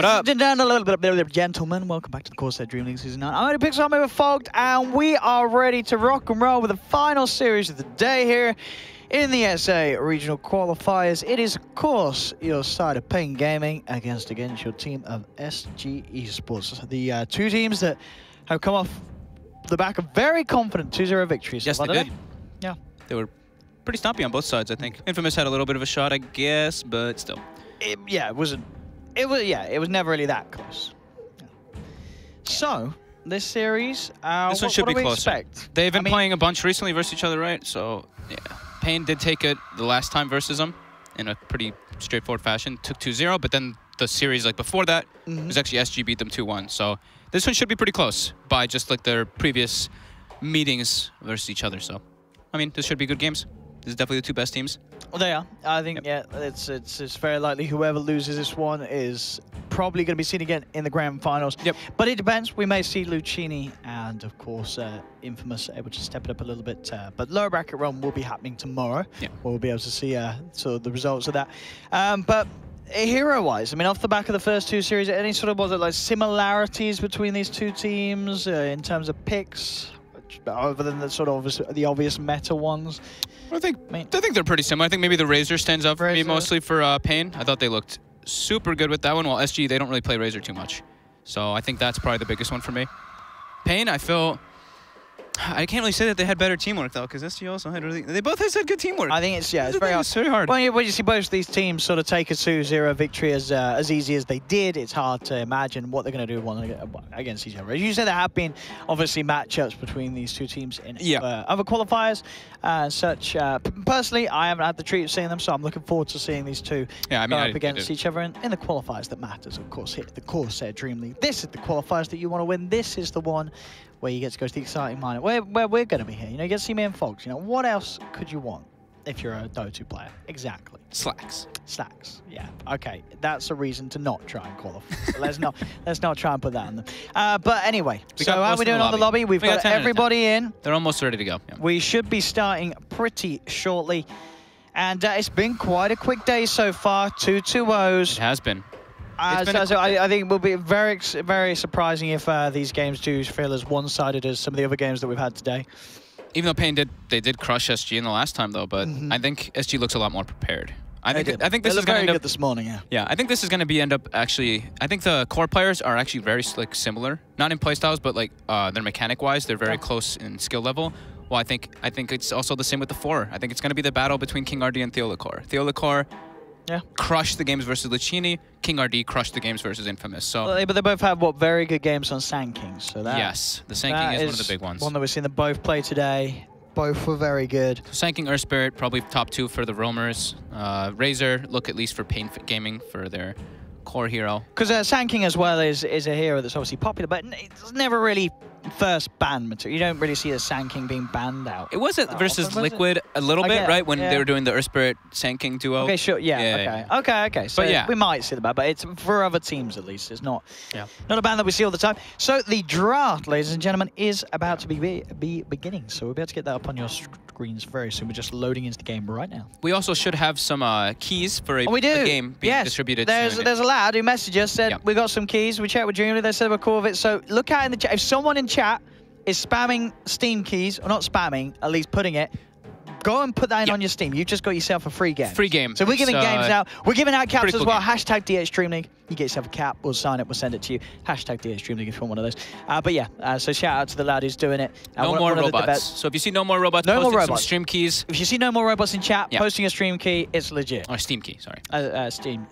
What up? Down a little bit, gentlemen. Welcome back to the CORSAIR DreamLeague Season 9. I'm going to pick with Fogged, and we are ready to rock and roll with the final series of the day here in the SA Regional Qualifiers. It is, of course, your side of Pain Gaming against your team of SG Esports. The two teams that have come off the back of very confident 2-0 victories. Yes, they did. Yeah. They were pretty stompy on both sides, I think. Infamous had a little bit of a shot, I guess, but still. It was never really that close. Yeah. So this series, this one should be closer. Expect? They've been playing a bunch recently versus each other, right? So yeah, Pain did take it the last time versus them in a pretty straightforward fashion. Took 2-0, but then the series like before that was actually SG beat them 2-1. So this one should be pretty close by just like their previous meetings versus each other. So I mean, this should be good games. This is definitely the two best teams. Well, they are. I think, yeah, it's very likely whoever loses this one is probably going to be seen again in the grand finals. Yep. But it depends. We may see Lucchini and, of course, Infamous able to step it up a little bit. But lower bracket run will be happening tomorrow. Yeah. We'll be able to see sort of the results of that. But hero-wise, I mean, off the back of the first two series, any sort of like similarities between these two teams in terms of picks, other than the sort of the obvious meta ones? I think they're pretty similar. I think maybe the Razor stands out for me mostly for Pain. I thought they looked super good with that one, while SG, they don't really play Razor too much. So I think that's probably the biggest one for me. Pain, I can't really say that they had better teamwork, though, because SG also had they both had good teamwork. I think it's very hard. When you see both these teams sort of take a 2-0 victory as easy as they did, it's hard to imagine what they're going to do one against each other. As you said, there have been obviously matchups between these two teams in other qualifiers and such. Personally, I haven't had the treat of seeing them, so I'm looking forward to seeing these two go up against each other in the qualifiers that matters, of course, here at the CORSAIR DreamLeague. This is the qualifiers that you want to win. This is the one where you get to go to the exciting minor, where we're going to be here. You know, you get to see me and Fogged. You know, what else could you want if you're a Dota player? Exactly. Slacks. Slacks. Yeah. Okay. That's a reason to not try and qualify. So let's not try and put that on them. But anyway, so how are we doing on the lobby? We've got everybody in. They're almost ready to go. Yeah. We should be starting pretty shortly, and it's been quite a quick day so far. 2 2-0s. It has been. I think it will be very, very surprising if these games do feel as one-sided as some of the other games that we've had today. Even though Pain did crush SG in the last time, though, but I think SG looks a lot more prepared. I think this is going to end up this morning. Yeah. Yeah, I think this is going to end up actually. I think the core players are actually very similar, not in playstyles, but like their mechanic-wise, they're very close in skill level. Well, I think it's also the same with the 4. I think it's going to be the battle between King RD and Theolacor. Theolacor crushed the games versus Lucchini. King RD crushed the games versus Infamous. So, but they both have very good games on Sand Kings. So that the Sand King is one of the big ones. One that we've seen them both play today. Both were very good. So Sand King, Spirit, probably top 2 for the roamers. Razor, look at least for Pain Gaming for their core hero. Because Sand King as well is a hero that's obviously popular, but it's never really first ban material. You don't really see a Sand King being banned out. It was versus Liquid a little bit, right? When they were doing the Earthspirit Sand King duo. Okay, sure. Okay. So we might see the ban, but it's for other teams at least. It's not a ban that we see all the time. So the draft, ladies and gentlemen, is about to be beginning. So we'll be able to get that up on your screens very soon. We're just loading into the game right now. We also should have some keys for a game being distributed. There's a lad who messaged us, said we got some keys. We checked with DreamLeague. They said we're cool with it. So look out in the chat. If someone in chat is spamming Steam keys, or not spamming, at least putting it, go and put that in on your Steam. You've just got yourself a free game. Free game. So we're giving games out. We're giving out caps as well. Hashtag DreamLeague. You get yourself a cap. We'll sign it. We'll send it to you. Hashtag DreamLeague if you want one of those. But yeah, so shout out to the lad who's doing it. No more robots. So if you see no more robots, some stream keys. If you see no more robots in chat, posting a stream key, it's legit. Or Steam key, sorry. Steam.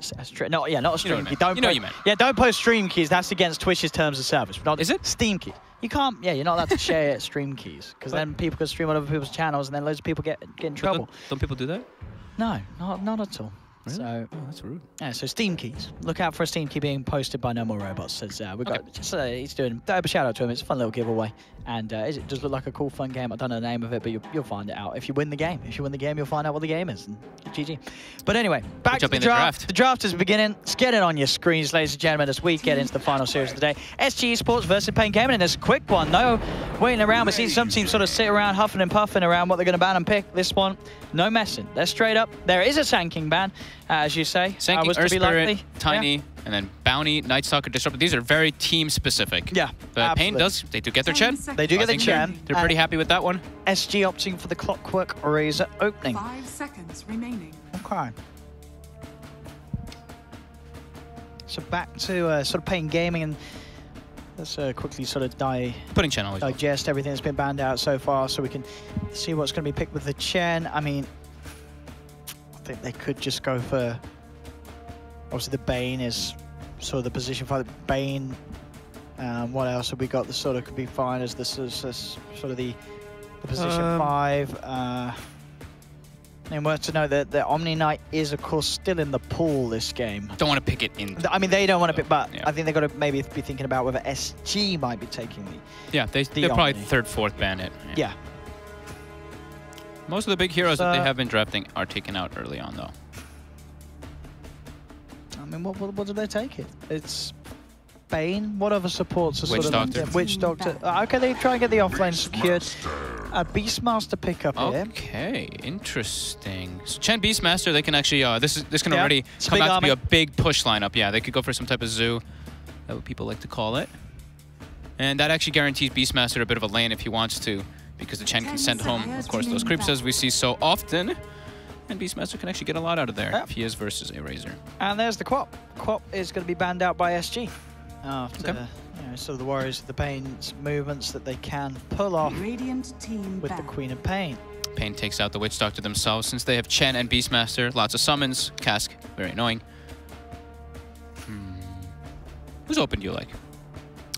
No, not a stream key. You know what you meant. Yeah, don't post stream keys. That's against Twitch's terms of service. Is it? Steam key. You can't, you're not allowed to share stream keys, because then people can stream on other people's channels and then loads of people get in trouble. Don't people do that? No, not at all. Really? So, that's rude. Yeah, so Steam keys. Look out for a Steam key being posted by No More Robots. Says we've got he's doing a shout out to him. It's a fun little giveaway, and it does look like a cool, fun game. I don't know the name of it, but you'll find it out if you win the game. If you win the game, you'll find out what the game is. And GG. But anyway, back to the draft. The draft is beginning. Let's get it on your screens, ladies and gentlemen, as we get into the final series of the day. SG Esports versus Pain Gaming, and it's a quick one. No waiting around. We've seen some teams sort of sit around huffing and puffing around what they're going to ban and pick. This one, no messing. They're straight up. There is a Sand King ban, as you say. Sand King, Earthspirit, Tiny, And then Bounty, Night Stalker, Disruptor. These are very team-specific. Yeah, but Pain does, they do get their Chen. They do get their Chen. They're pretty happy with that one. SG opting for the Clockwork Razor opening. 5 seconds remaining. Okay. So back to sort of Pain Gaming, and let's quickly sort of putting Chen always digest everything that's been banned out so far so we can see what's going to be picked with the Chen. I mean, I think they could just go for... Obviously, the Bane is sort of the position for the Bane. What else have we got? The sort of could be fine as this is sort of the position 5. And worth to know that the Omni Knight is, of course, still in the pool this game. Don't want to pick it in. I mean, they don't want to pick, but yeah. I think they've got to maybe be thinking about whether SG might be taking the. Yeah, they'll probably 3rd, 4th ban it. Yeah. Most of the big heroes that they have been drafting are taken out early on, though. I mean, what do they take it? It's Bane. What other supports are Witch sort of... Doctor. Witch Doctor. Okay, they try and get the offlane secured. A Beastmaster pickup here. Okay, interesting. So Chen Beastmaster, they can actually... this can already come out to be a big push lineup. Yeah, they could go for some type of zoo. That's what people like to call it. And that actually guarantees Beastmaster a bit of a lane if he wants to, because the Chen can send home, of course, those creeps as we see so often. And Beastmaster can actually get a lot out of there if he is versus a Razor. And there's the Quap. Quap is going to be banned out by SG. After you know, sort of the worries of the Pain's movements that they can pull off with the Queen of Pain. Pain takes out the Witch Doctor themselves since they have Chen and Beastmaster. Lots of summons. Cask, very annoying. Whose open do you like?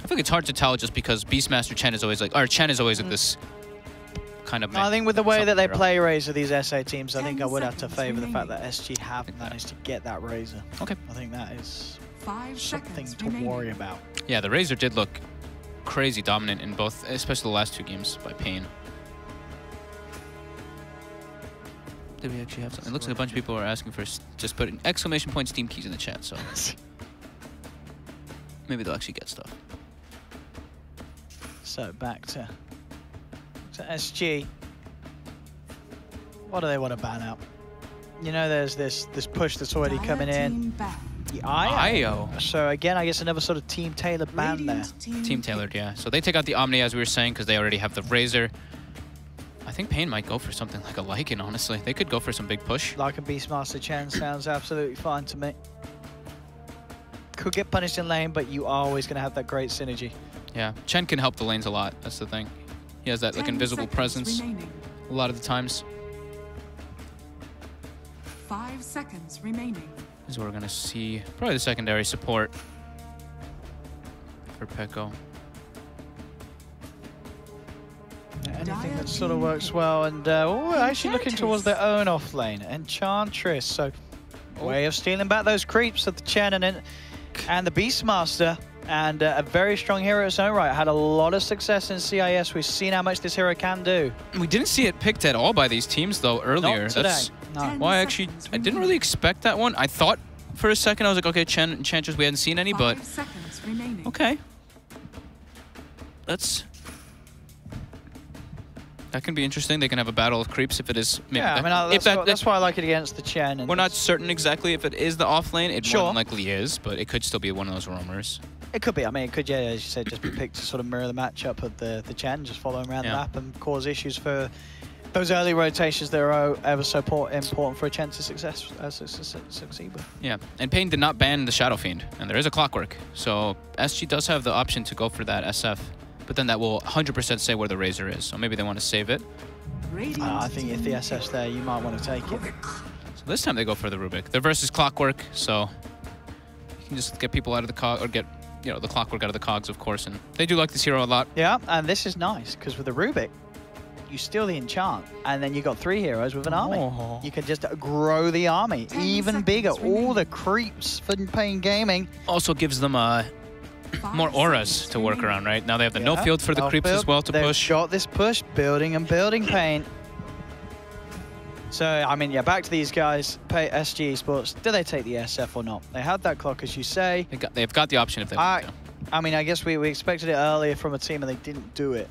I think it's hard to tell just because Beastmaster Chen is always like, or Chen is always like this kind of... I think with the way that they play Razor, these SA teams, I think I would have to favor the fact that SG have managed to get that Razor. Okay. I think that is something to worry about. Yeah, the Razor did look crazy dominant in both, especially the last 2 games by Pain. Did we actually have something? It looks like a bunch of people are asking for just put an exclamation point Steam keys in the chat, so maybe they'll actually get stuff. So back to SG. What do they want to ban out? You know, there's this push that's already coming in. The IO. So again, I guess another sort of team-tailored ban there. Team-tailored, yeah. So they take out the Omni, as we were saying, because they already have the Razor. I think Pain might go for something like a Lycan, honestly. They could go for some big push. Like a Beastmaster Chen sounds absolutely fine to me. Could get punished in lane, but you are always going to have that great synergy. Yeah, Chen can help the lanes a lot. That's the thing. He has that like invisible presence a lot of the times. 5 seconds remaining. This is where we're going to see probably the secondary support for Peko. Anything that sort of works well, and we're actually looking towards their own off lane. Enchantress, so way of stealing back those creeps of the Chen and the Beastmaster. And a very strong hero in its own right. Had a lot of success in CIS. We've seen how much this hero can do. We didn't see it picked at all by these teams, though, earlier. Not today. That's why I didn't really expect that one. I thought for a second, I was like, okay, Chen and Enchantress, we hadn't seen any, but... 5 seconds remaining. Okay. That can be interesting. They can have a battle of creeps if it is... Yeah, I mean, that's why I like it against the Chen. And we're not certain exactly if it is the off lane. It more than likely is, but it could still be one of those roamers. It could be. I mean, it could, yeah, as you said, just be picked to sort of mirror the matchup of the Chen, just following around the map and cause issues for those early rotations that are ever so important for a Chen to succeed with. Yeah, and Pain did not ban the Shadow Fiend, and there is a Clockwork. So SG does have the option to go for that SF, but then that will 100% say where the Razor is. So maybe they want to save it. I think if the SF's there, you might want to take it. So this time they go for the Rubik. They're versus Clockwork, so you can just get people out of the cog, or get the Clockwork out of the cogs, of course. And they do like this hero a lot. Yeah, and this is nice because with the Rubik, you steal the enchant, and then you got 3 heroes with an army. You can just grow the army even bigger. All the creeps for Pain Gaming. Also gives them more auras to work around, right? Now they have the no field for the creeps as well to push. They've got this push, building and building Pain. So, I mean, yeah, back to these guys. SG Esports, do they take the SF or not? They had that clock, as you say. They've got the option if they want to. I mean, I guess we expected it earlier from a team and they didn't do it.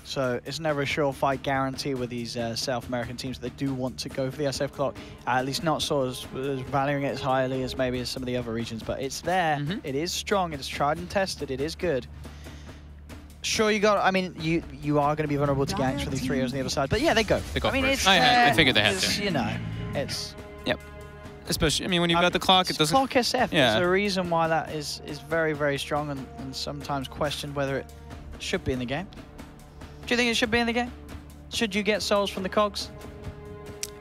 So it's never a surefire guarantee with these South American teams that they do want to go for the SF clock. At least not sort of valuing it as highly as maybe as some of the other regions, but it's there. It is strong. It is tried and tested. It is good. Sure, you got. I mean, you are going to be vulnerable to ganks for these 3 heroes on the other side, but yeah, they go. They go I mean, first. it's I figured they had to. You know, it's. Yep. Especially, I mean, when you've got the clock, it doesn't. Clock SF. Yeah. There's a reason why that is very, very strong and sometimes questioned whether it should be in the game. Do you think it should be in the game? Should you get souls from the cogs?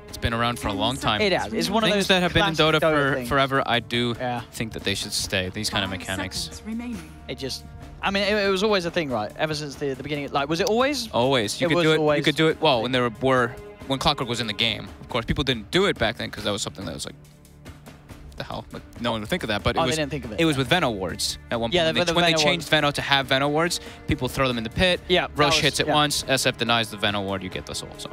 It's been around for a long time. It has. It's one of those things that have been in Dota for things. forever. I do think that they should stay. These kind of 5 mechanics. seconds remaining. It just. I mean, it was always a thing, right? Ever since the beginning. Like, was it always? Always. You It could was do it. You always could do it. Well, when there were when Clockwork was in the game, of course, people didn't do it back then because that was something that was like, the hell? Like, no one would think of that. But They didn't think of it. It was with Veno wards at one point. Yeah, when they changed Veno to have Veno wards, people throw them in the pit. Yeah. Roche hits it once. SF denies the Veno ward. You get the soul. So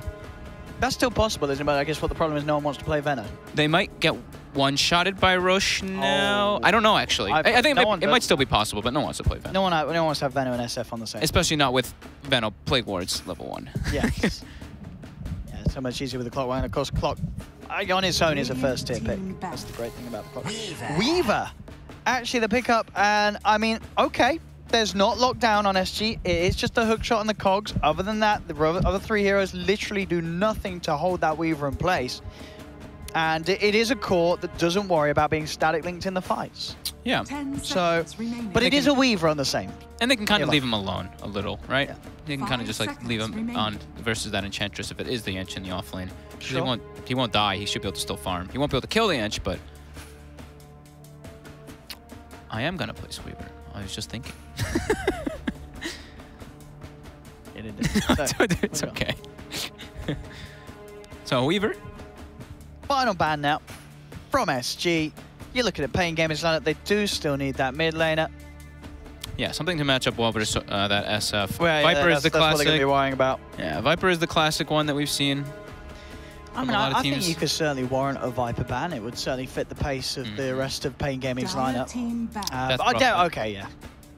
That's still possible, isn't it? But I guess what the problem is, no one wants to play Veno. they might get one-shotted by Roche now. I don't know, actually. I think it might still be possible, but no one wants to play Veno. No one wants to have Veno and SF on the same. Especially not with Veno Plague Wards level 1. Yes. Yeah, it's so much easier with the clock. And of course, clock on its own is a first tier pick. That's the great thing about the clock. Weaver. Actually, the pickup, and I mean, okay. There's not lockdown on SG. It is just a hook shot on the cogs. Other than that, the other 3 heroes literally do nothing to hold that Weaver in place. And it is a core that doesn't worry about being static linked in the fights. Yeah. So, but it is a Weaver on the same. And they can kind of leave him alone a little, right? Yeah. They can kind of just like leave him on versus that Enchantress if it is the Ench in the offlane. Sure. He won't die. He should be able to still farm. He won't be able to kill the Ench, but I am gonna place Weaver. I was just thinking. It's okay. So Weaver. Final ban now from SG. You're looking at Pain Gaming's lineup. They do still need that mid laner. Yeah, something to match up well versus that SF. Well, Viper is the classic. That's what they're going to be worrying about. Yeah, Viper is the classic one that we've seen. I mean, I think you could certainly warrant a Viper ban. It would certainly fit the pace of the rest of Pain Gaming's lineup. Okay, yeah.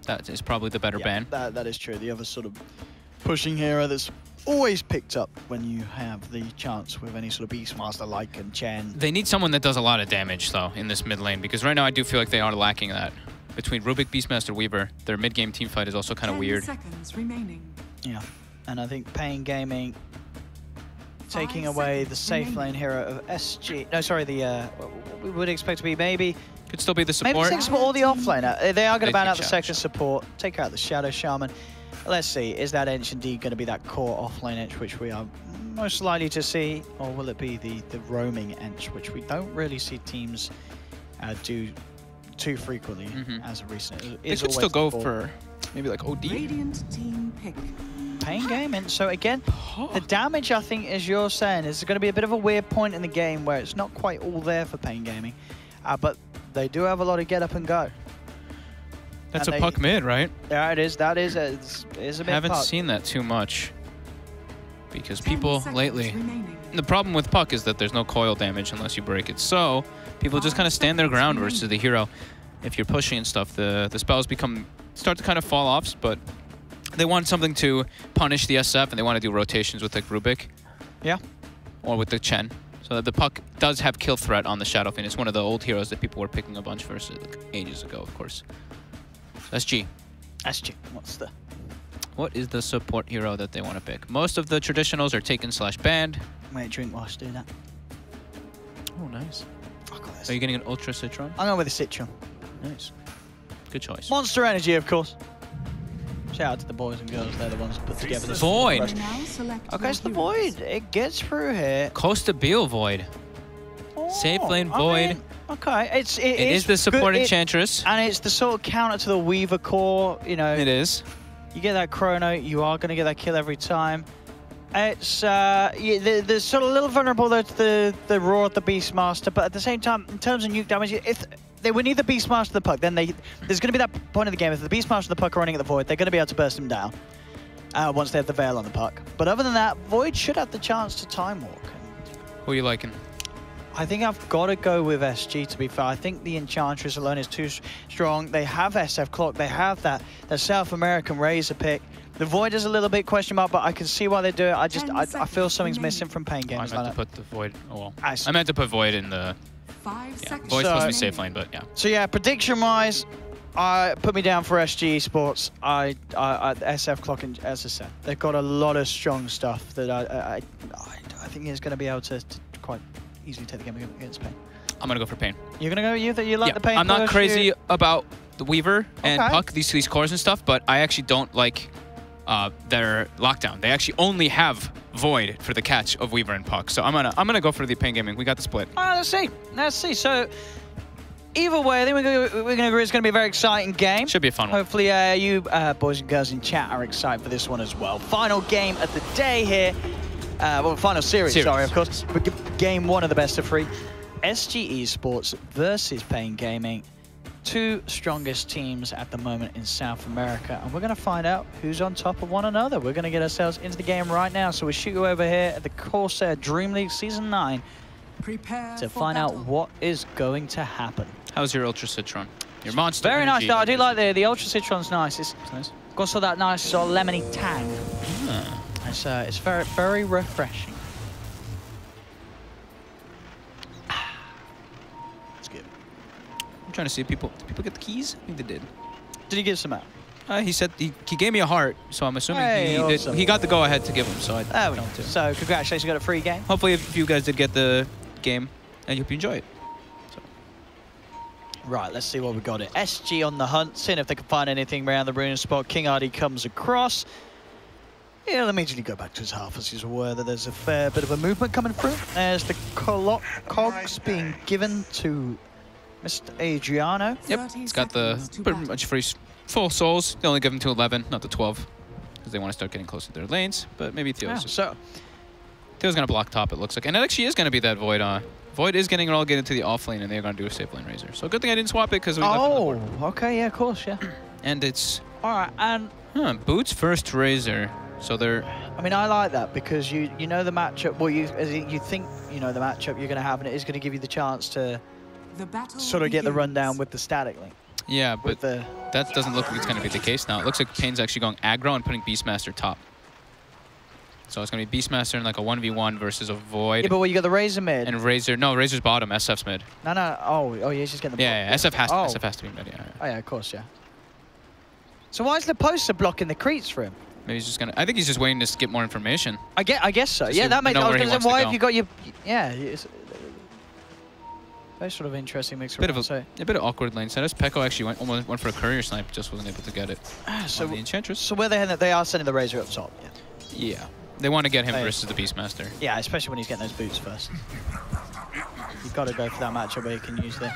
That is probably the better ban. That is true. The other sort of pushing hero that's always picked up when you have the chance with any sort of Beastmaster like and Chen. They need someone that does a lot of damage, though, in this mid lane, because right now I do feel like they are lacking that. Between Rubik, Beastmaster, Weaver, their mid-game team fight is also kind of weird. 10 seconds remaining. Yeah, and I think Pain Gaming taking away the safe lane hero of SG. No, sorry, the we would expect to be maybe. Could still be the support. Maybe second support or the offlaner. They are going to ban out the second support, take out the Shadow Shaman. Let's see, is that Ench indeed going to be that core offlane Ench, which we are most likely to see, or will it be the roaming Ench, which we don't really see teams do too frequently as of recent. They could still go for maybe like OD. Radiant team pick. Pain Gaming. So again, the damage I think, as you're saying, is going to be a bit of a weird point in the game where it's not quite all there for Pain Gaming, but they do have a lot of get up and go. That's a puck mid, right? Yeah, it is. That is a bit. Haven't seen that too much because people lately. The problem with puck is that there's no coil damage unless you break it. So people just kind of stand their ground versus the hero. If you're pushing and stuff, the spells start to kind of fall off. But they want something to punish the SF, and they want to do rotations with like Rubik. Yeah. Or with the Chen. So that the puck does have kill threat on the Shadow Fiend. It's one of the old heroes that people were picking a bunch versus like, ages ago, of course. SG. SG. What is the support hero that they want to pick? Most of the traditionals are taken/banned. Wait, drink whilst do that. Oh, nice. Are you getting an Ultra Citron? I'm going with a Citron. Nice. Good choice. Monster Energy, of course. Shout out to the boys and girls. They're the ones that put together this. Void. Okay, so the Void. It gets through here. Costa Beal Void. Safe lane Void. I mean, okay, it is the support Enchantress. And it's the sort of counter to the Weaver core, you know. It is. You get that chrono, you are going to get that kill every time. It's they're sort of a little vulnerable though to the roar of the Beastmaster, but at the same time, in terms of nuke damage, if they would need the Beastmaster of the puck, then there's going to be that point of the game. If the Beastmaster of the puck are running at the Void, they're going to be able to burst him down once they have the Veil on the puck. But other than that, Void should have the chance to time walk. Who are you liking? I think I've got to go with SG, to be fair. I think the Enchantress alone is too strong. They have SF Clock. They have that South American Razor pick. The Void is a little bit question mark, but I can see why they do it. I feel something's missing from Pain Games. I meant to put the Void. Oh well. I meant to put Void in the. 5 seconds. Void's supposed to be safe lane, but yeah. So yeah, prediction-wise, put me down for SG Esports. SF Clock and as I said, they've got a lot of strong stuff that I think is going to be able to quite easily take the game against Pain. I'm gonna go for Pain. You're gonna go. You like the Pain? I'm not crazy about the Weaver and Puck, these cores and stuff, but I actually don't like their lockdown. They actually only have Void for the catch of Weaver and Puck. So I'm gonna go for the Pain Gaming. We got the split. Let's see. So either way, I think we're gonna agree it's gonna be a very exciting game. Should be a fun one. Hopefully, you boys and girls in chat are excited for this one as well. Final game of the day here. Well, final series. Sorry, of course. Game 1 of the best of 3. SG Esports versus Pain Gaming. 2 strongest teams at the moment in South America, and we're going to find out who's on top of one another. We're going to get ourselves into the game right now, so we shoot you over here at the CORSAIR DreamLeague Season 9 to find out what is going to happen. How's your Ultra Citron? Your monster Very energy. nice. No, I do like the Ultra Citron's nice. It's nice. Got sort of that nice sort of lemony tang. It's very, very refreshing. I'm trying to see if did people get the keys? I think they did. Did he give some out? He said he gave me a heart, so I'm assuming he got the go ahead to give him. So So congratulations, you got a free game. Hopefully, if you guys did get the game, and hope you enjoy it. So. Right, let's see what we got here. SG on the hunt, seeing if they can find anything around the rune spot. King Artie comes across. He'll immediately go back to his half as he's aware that there's a fair bit of a movement coming through. There's the cogs being given to Mr. Adriano. Yep, he's got the pretty much free full souls. They only give him to 11, not to 12, because they want to start getting closer to their lanes. But maybe Theo's. So Theo's going to block top, it looks like. And it actually is going to be that Void. Void is getting relegated to the off lane, and they're going to do a safe lane Razor. So good thing I didn't swap it, because we left it on the board. Okay, yeah, of course, yeah. And it's... All right, and... Boots first Razor. So they're... I mean, I like that, because you know the matchup. Well, you think you know the matchup you're going to have, and it is going to give you the chance to sort of get the rundown with the static link. Yeah, but that doesn't look like it's going to be the case now. It looks like Pain's actually going aggro and putting Beastmaster top. So it's going to be Beastmaster in like a 1v1 versus a Void. Yeah, but you got the Razor mid. And Razor, no, Razor's bottom, SF's mid. No. Oh, yeah, he's just getting the... Yeah, SF has to be mid, yeah. Oh, yeah, of course, yeah. So why is the poster blocking the creeps for him? Maybe he's just going to... I think he's just waiting to get more information. I guess so. Yeah, that makes... I was going to say, why have you got your... Yeah, it's... Very sort of interesting mix. A bit of awkward lane setups. Pekko actually went for a courier snipe, just wasn't able to get it. So the Enchantress. So where they are sending the Razor up top. Yeah. They want to get him versus the Beastmaster. Yeah, especially when he's getting those boots first. You've got to go for that matchup where you can use the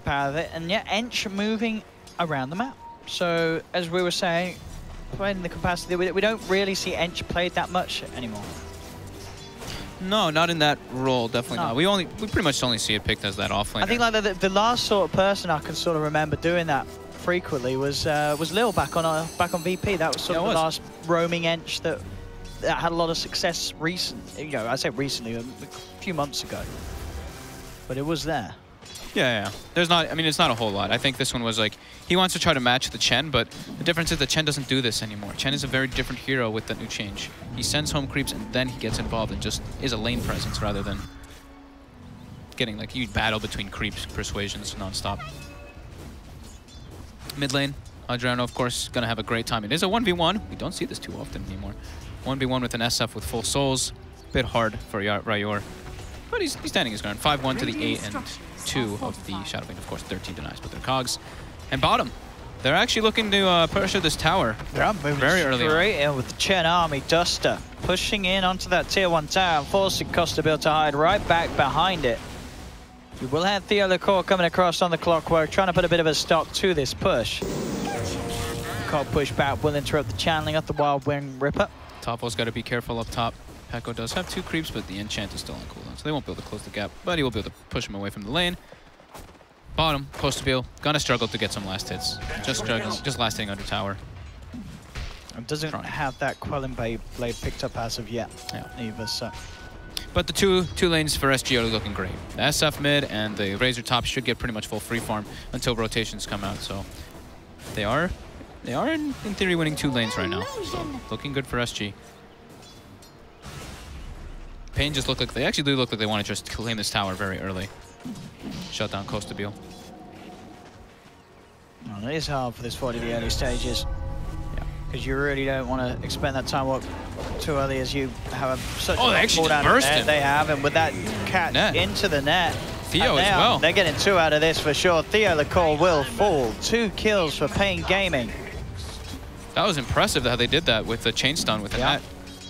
power of it. And yeah, Ench moving around the map. So as we were saying, playing in the capacity, we don't really see Ench played that much anymore. No, not in that role, definitely not. We pretty much only see it picked as that offlaner. I think like the last sort of person I can sort of remember doing that frequently was Lil back on VP. That was sort of the last roaming Ench that had a lot of success I say recently, a few months ago. But it was there. Yeah. There's not, I mean, it's not a whole lot. I think this one was like, he wants to try to match the Chen, but the difference is that Chen doesn't do this anymore. Chen is a very different hero with that new change. He sends home creeps and then he gets involved and just is a lane presence rather than getting like huge battle between creeps, persuasions non-stop. Mid lane, Adriano, of course, gonna have a great time. It is a 1v1. We don't see this too often anymore. 1v1 with an SF with full souls. Bit hard for Rayor. But he's standing his ground. 5-1 to the 8 and 2 of the Shadow Lane. Of course, 13 denies with their cogs. And bottom, they're actually looking to pressure this tower. They're moving very early straight in with the Chen army. Duster pushing in onto that tier 1 tower, forcing Costabil to hide right back behind it. We will have Theo Lecor coming across on the clockwork, trying to put a bit of a stop to this push. Can't push back, will interrupt the channeling of the Wild Wing Ripper. Topo's got to be careful up top. Pekko does have 2 creeps, but the enchant is still on cooldown, so they won't be able to close the gap, but he will be able to push him away from the lane. Bottom, Costabil, gonna struggle to get some last hits. Just struggling, just last hitting under tower. And doesn't have that Quelling Blade picked up as of yet either, so. But the two lanes for SG are looking great. The SF mid and the Razor top should get pretty much full free farm until rotations come out, so they are They are, in theory, winning 2 lanes right now. So, looking good for SG. Pain just look like they actually do look like they want to just claim this tower very early. Shut down CORSAIR. Well, it is hard for this fight in the early stages. Because you really don't want to expend that time up too early as you have such a they actually down burst net. him. They have, and with that catch into the net. Theo as well. They're getting 2 out of this for sure. Theo LaCour will fall. 2 kills for Pain Gaming. That was impressive how they did that with the chain stun with the net.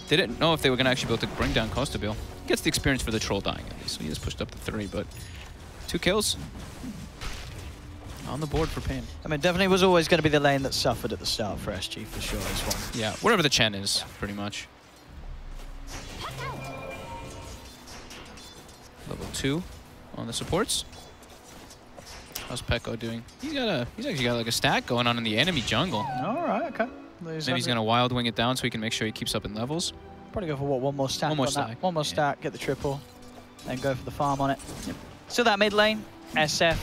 Didn't know if they were going to actually be able to bring down CORSAIR. Gets the experience for the troll dying at least, so he just pushed up to 3, but 2 kills on the board for Pain. I mean, definitely was always going to be the lane that suffered at the start for SG for sure, this one. Yeah, wherever the Chen is, pretty much. Level 2 on the supports. How's Pekko doing? He's actually got like a stack going on in the enemy jungle. All right, okay. Maybe he's gonna wild wing it down so he can make sure he keeps up in levels. Probably go for what, one more stack? One more stack. One more stack, get the triple, then go for the farm on it. Yep. Still that mid lane, SF,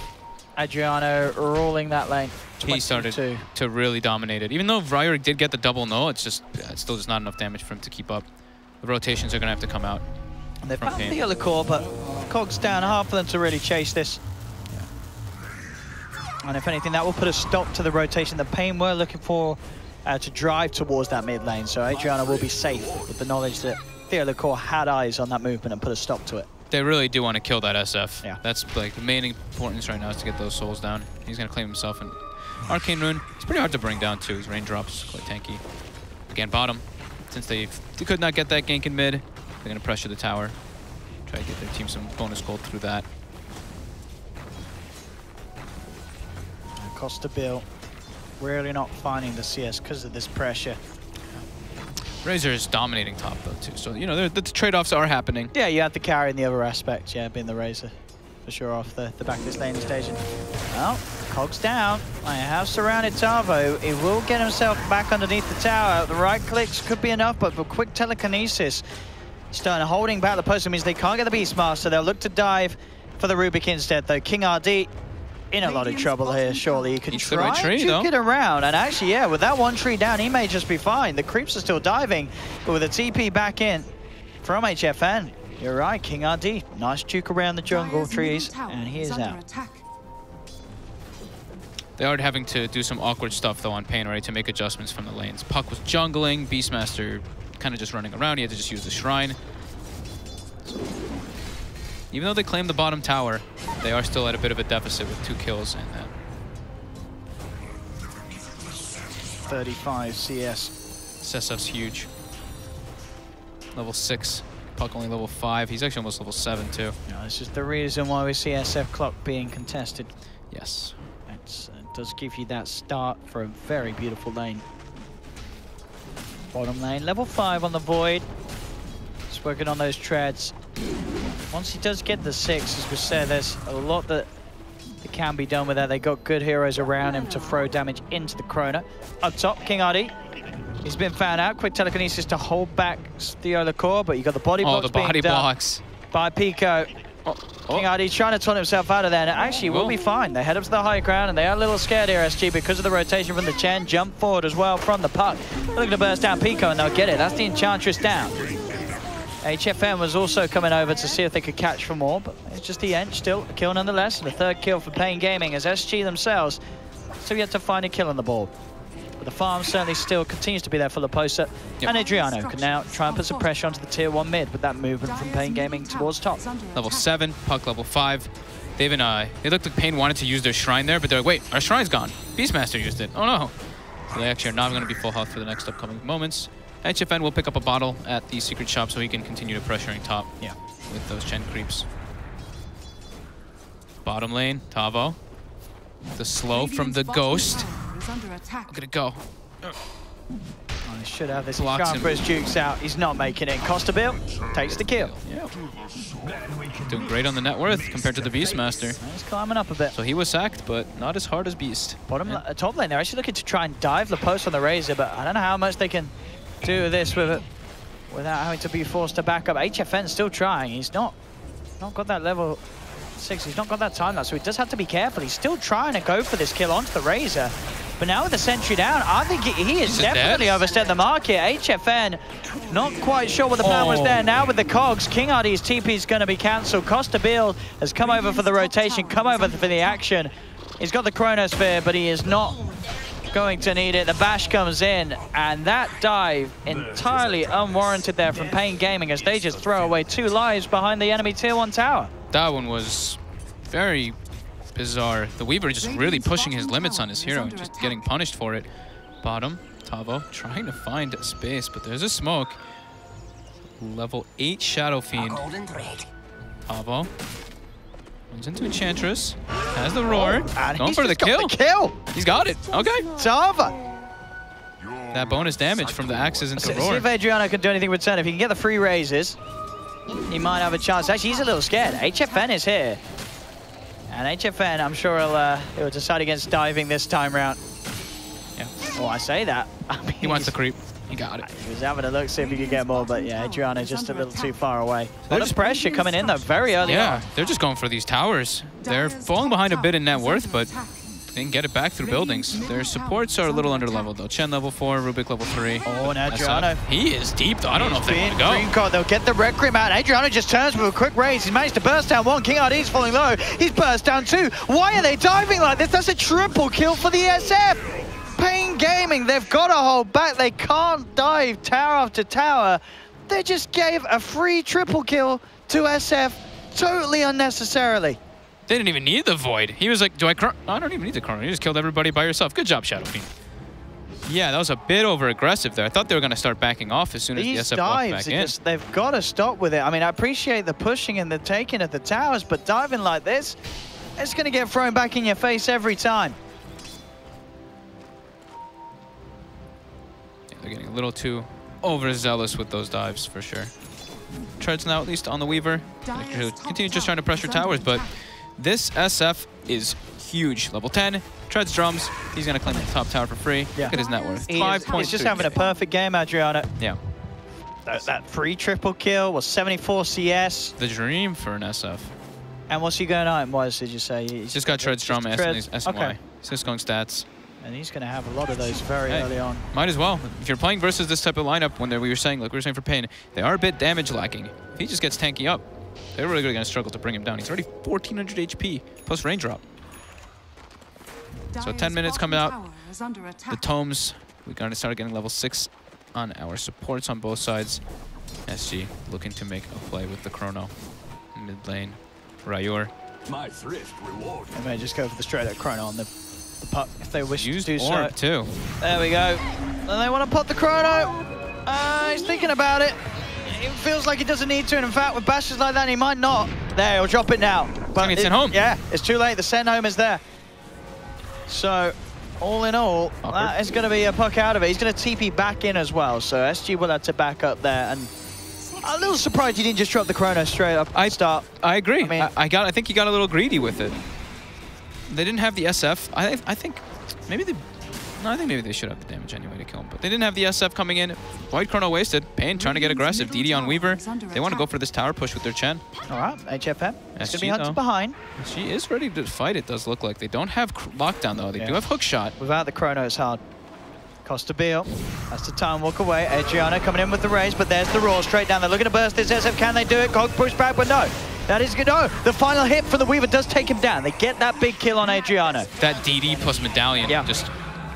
Adriano rolling that lane. He started to really dominate it. Even though Vryer did get the double no, it's still just not enough damage for him to keep up. The rotations are gonna have to come out. And they found the other core, but Cogs down, hard for them to really chase this. And if anything, that will put a stop to the rotation that Pain were looking for to drive towards that mid lane. So Adriano will be safe with the knowledge that Theo LaCour had eyes on that movement and put a stop to it. They really do want to kill that SF. Yeah. That's like the main importance right now is to get those souls down. He's going to claim himself an Arcane Rune. It's pretty hard to bring down too. His raindrops quite tanky. Again, bottom. Since they could not get that gank in mid, they're going to pressure the tower. Try to get their team some bonus gold through that. CORSAIR really not finding the CS because of this pressure. Razor is dominating top though too, so you know the trade-offs are happening. Yeah, you have to carry in the other aspect, yeah, being the Razor for sure off the back of this laning station. Well, Cogs down. I have surrounded Tavo. He will get himself back underneath the tower. The right clicks could be enough, but for quick telekinesis, Stern holding back the post means they can't get the Beastmaster. They'll look to dive for the Rubik instead though. King RD in a lot of trouble here, surely. He can try to get around. And actually, yeah, with that 1 tree down, he may just be fine. The creeps are still diving, but with a TP back in from HFN, you're right, King RD. Nice juke around the jungle trees, and he is out. They are having to do some awkward stuff, though, on Pain, right, to make adjustments from the lanes. Puck was jungling, Beastmaster kind of just running around. He had to just use the Shrine. So, even though they claim the bottom tower, they are still at a bit of a deficit with 2 kills and 35 CS. SSF's huge. Level 6. Puck only level 5. He's actually almost level 7 too. No, this is the reason why we see SF clock being contested. Yes. It does give you that start for a very beautiful lane. Bottom lane, level 5 on the Void. Just working on those treads. Once he does get the 6, as we said, there's a lot that can be done with that. They got good heroes around him to throw damage into the Krona. Up top, King RD. He's been found out. Quick telekinesis to hold back Theo LaCour, but you got the body blocks. Oh, the body blocks by Pico. King RD trying to taunt himself out of there, and actually will be fine. They head up to the high ground, and they are a little scared here, SG, because of the rotation from the Chen. Jump forward as well from the Puck. They're looking to burst down Pico, and they'll get it. That's the Enchantress down. HFN was also coming over to see if they could catch for more, but it's just the Ench still a kill nonetheless, and the 3rd kill for Pain Gaming as SG themselves still yet to find a kill on the board. But the farm certainly still continues to be there for the poster, and Adriano can now try and put some pressure onto the tier 1 mid with that movement from Pain Gaming towards top. Level 7, Puck level 5. They even they looked like Pain wanted to use their Shrine there, but they're like, wait, our Shrine's gone. Beastmaster used it. Oh no. So they actually are not going to be full health for the next upcoming moments. HFN will pick up a bottle at the secret shop so he can continue to pressuring top with those Chen creeps. Bottom lane, Tavo. The slow from the Ghost. Look at it go. Oh, he should have this. He's trying for his jukes out. He's not making it. CORSAIR takes the kill. Yeah. Doing great on the net worth compared to the Beastmaster. He's climbing up a bit. So he was sacked, but not as hard as Beast. Bottom top lane, they're actually looking to try and dive the post on the Razor, but I don't know how much they can do this with it without having to be forced to back up. HFN still trying. He's not got that level 6. He's not got that time lapse, so he does have to be careful. He's still trying to go for this kill onto the Razor. But now with the sentry down, I think he is definitely overstepped the mark here. HFN, not quite sure what the plan was there. Now with the cogs, King RD's TP is going to be cancelled. Costa Bill has come over for the rotation, come over for the action. He's got the Chronosphere, but he is not going to need it. The bash comes in, and that dive entirely unwarranted there from Pain Gaming as they just throw away 2 lives behind the enemy tier 1 tower. That one was very bizarre. The Weaver just really pushing his limits on his hero and just getting punished for it. Bottom, Tavo trying to find space, but there's a smoke. Level 8 Shadow Fiend. Tavo runs into Enchantress, has the roar, going for the kill. He's got it. Okay. Tavo. That bonus damage from the axes into roar. See if Adriano can do anything with turn. If he can get the free raises, he might have a chance. Actually, he's a little scared. HFN is here. And HFN, I'm sure he'll decide against diving this time round. Yeah. Oh, I say that. I mean, he wants to creep. He got it. He was having a look, see if he could get more, but yeah, Adriano just a little too far away. A lot of pressure coming in though, very early on. Yeah, they're just going for these towers. They're falling behind a bit in net worth, but they can get it back through buildings. Their supports are a little under level though. Chen level 4, Rubik level 3. Oh, and Adriano. He is deep though. I don't know if they want to go. Green card, they'll get the Requiem out. Adriano just turns with a quick raise. He's managed to burst down 1. King RD's falling low. He's burst down 2. Why are they diving like this? That's a triple kill for the SF. Pain Gaming, they've got to hold back. They can't dive tower after tower. They just gave a free triple kill to SF totally unnecessarily. They didn't even need the Void. He was like, I don't even need the Chrono. You just killed everybody by yourself. Good job, Shadow Fiend. Yeah, that was a bit over-aggressive there. I thought they were going to start backing off as soon as the SF walked back in. They've got to stop with it. I mean, I appreciate the pushing and the taking of the towers, but diving like this, it's going to get thrown back in your face every time. They're getting a little too overzealous with those dives, for sure. Treads now at least on the Weaver. Continue just trying to pressure towers, but this SF is huge. Level 10, Treads drums. He's going to claim the top tower for free. Yeah. Look at his net worth. 5 points. He's just having a perfect game, Adriano. Yeah. That free triple kill was 74 CS. The dream for an SF. And what's he going on? What did you say? He's just got Treads drum and SNY. Okay. He's just going stats. And he's going to have a lot of those very early on. Might as well. If you're playing versus this type of lineup, when we were saying, like we were saying for Pain, they are a bit damage lacking. If he just gets tanky up, they're really going to struggle to bring him down. He's already 1400 HP plus raindrop. So 10 minutes coming out. The tomes, we got to start getting level 6 on our supports on both sides. SG looking to make a play with the Chrono. Mid lane, Rayur. My thrift reward. They may just go for the straight up Chrono on the puck if they wish to do so. Too. There we go. And they want to pop the Chrono. He's thinking about it. It feels like he doesn't need to, and in fact, with bashes like that, he might not. There, he'll drop it now. But it's sent home. Yeah, it's too late. The send home is there. So, all in all, that is going to be a puck out of it. He's going to TP back in as well, so SG will have to back up there. And I'm a little surprised he didn't just drop the Chrono straight up at start. I agree. I think he got a little greedy with it. They didn't have the SF. I think maybe they... No, I think maybe they should have the damage anyway to kill him. But they didn't have the SF coming in. Void Chrono wasted. Pain trying to get aggressive. DD on Weaver. They want to go for this tower push with their Chen. All right, HFM. It's going to be hunted behind. She is ready to fight, it does look like. They don't have lockdown, though. They do have hookshot. Without the Chrono, it's hard. Costa Beal. That's the time, walk away. Adriano coming in with the raise, but there's the roar straight down. They're looking to burst this SF. Can they do it? Cog push back, but no. That is good. No, the final hit from the Weaver does take him down. They get that big kill on Adriano. That DD plus Medallion just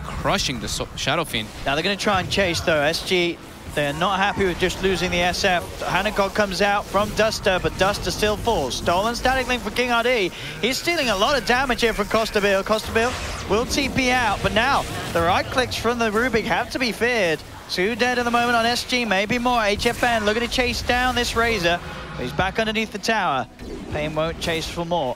crushing the Shadow Fiend. Now they're going to try and chase though. SG, they're not happy with just losing the SF. Hanagog comes out from Duster, but Duster still falls. Stolen static link for King RD. He's stealing a lot of damage here from Costa Beal. Costa Beal will TP out, but now the right clicks from the Rubik have to be feared. 2 dead at the moment on SG, maybe more. HFN looking to chase down this Razor. He's back underneath the tower. Pain won't chase for more.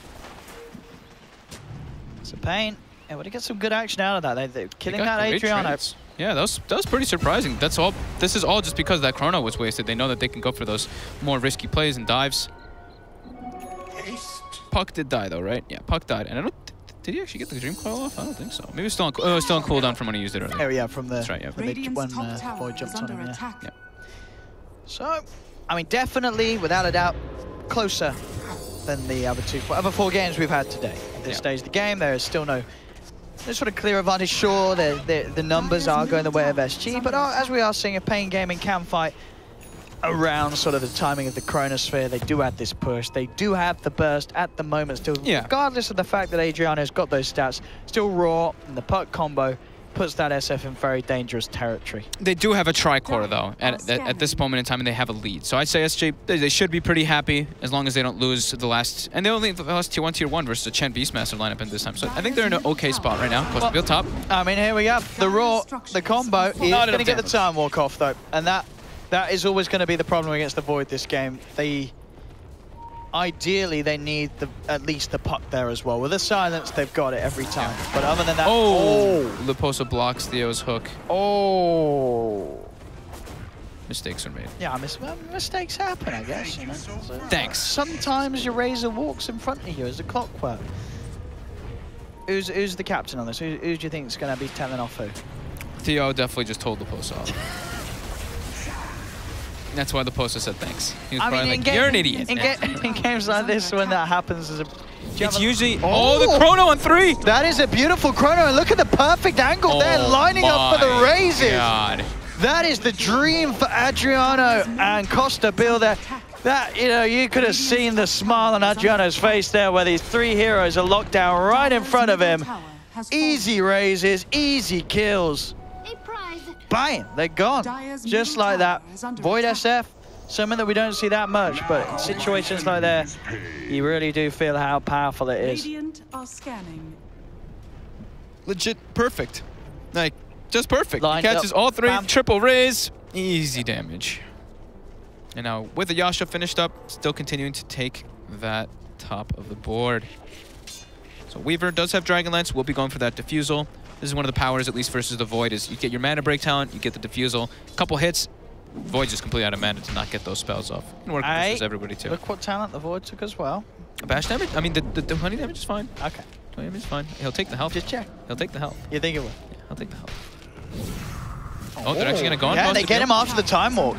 So Pain, yeah, well, he gets some good action out of that. They're killing that Adriano. Yeah, that was pretty surprising. That's all. This is all just because that Chrono was wasted. They know that they can go for those more risky plays and dives. Puck did die though, right? Yeah, Puck died. And I don't. Did he actually get the Dream Coil off? I don't think so. Maybe it's still on, it was still on cooldown from when he used it earlier. Oh yeah, from the. That's right. Yeah. When Void jumped on him. Yeah. So, I mean, definitely, without a doubt, closer than the other 4 games we've had today. At this stage of the game, there is still no sort of clear advantage. Sure, the numbers are going the way of SG, but as we are seeing, if Pain Gaming can fight around sort of the timing of the Chronosphere, they do have this push. They do have the burst at the moment still, regardless of the fact that Adriano's got those stats. Still raw, and the puck combo puts that SF in very dangerous territory. They do have a tri-core, though, at this moment in time, and they have a lead. So I'd say SJ, they should be pretty happy as long as they don't lose the last... And they only lost Tier 1, Tier 1 versus a Chen Beastmaster lineup in this time. So I think they're in an okay spot right now. Close to build top. I mean, here we go. The raw, the combo is going to get the time walk off, though. And that is always going to be the problem against the Void this game. Ideally, they need at least the puck there as well. With the silence, they've got it every time. But other than that... Leposa blocks Theo's hook. Mistakes are made. Yeah, mistakes happen, I guess. You know? So Thanks. Sometimes your Razor walks in front of you as a clockwork. Who's the captain on this? Who do you think is going to be telling off who? Theo definitely just told Leposa off. That's why the poster said thanks. He was probably like, you're an idiot. In games like this, when that happens, it's usually... the chrono on 3! That is a beautiful chrono, and look at the perfect angle there, lining up for the raises. God. That is the dream for Adriano and Costa Bill there. That, you know, you could have seen the smile on Adriano's face there, where these 3 heroes are locked down right in front of him. Easy raises, easy kills. Bang! They're gone. Just like that. Void SF, something that we don't see that much, but in situations like that, you really do feel how powerful it is. Legit perfect. Like, just perfect. Catches up. all 3, Bam. triple raise, easy damage. And now, with the Yasha finished up, still continuing to take that top of the board. So Weaver does have Dragonlance, will be going for that Diffusal. This is one of the powers, at least versus the Void, is you get your mana break talent, you get the Diffusal. Couple hits, Void's just completely out of mana to not get those spells off. It can work versus everybody too. Look what talent the Void took as well. Bash damage? I mean, the honey damage is fine. Okay. 20 damage is fine. He'll take the health. Just check. He'll take the health. You think it will? Yeah, he'll take the health. Oh, they're actually going to go on. Yeah, they get him after the time walk.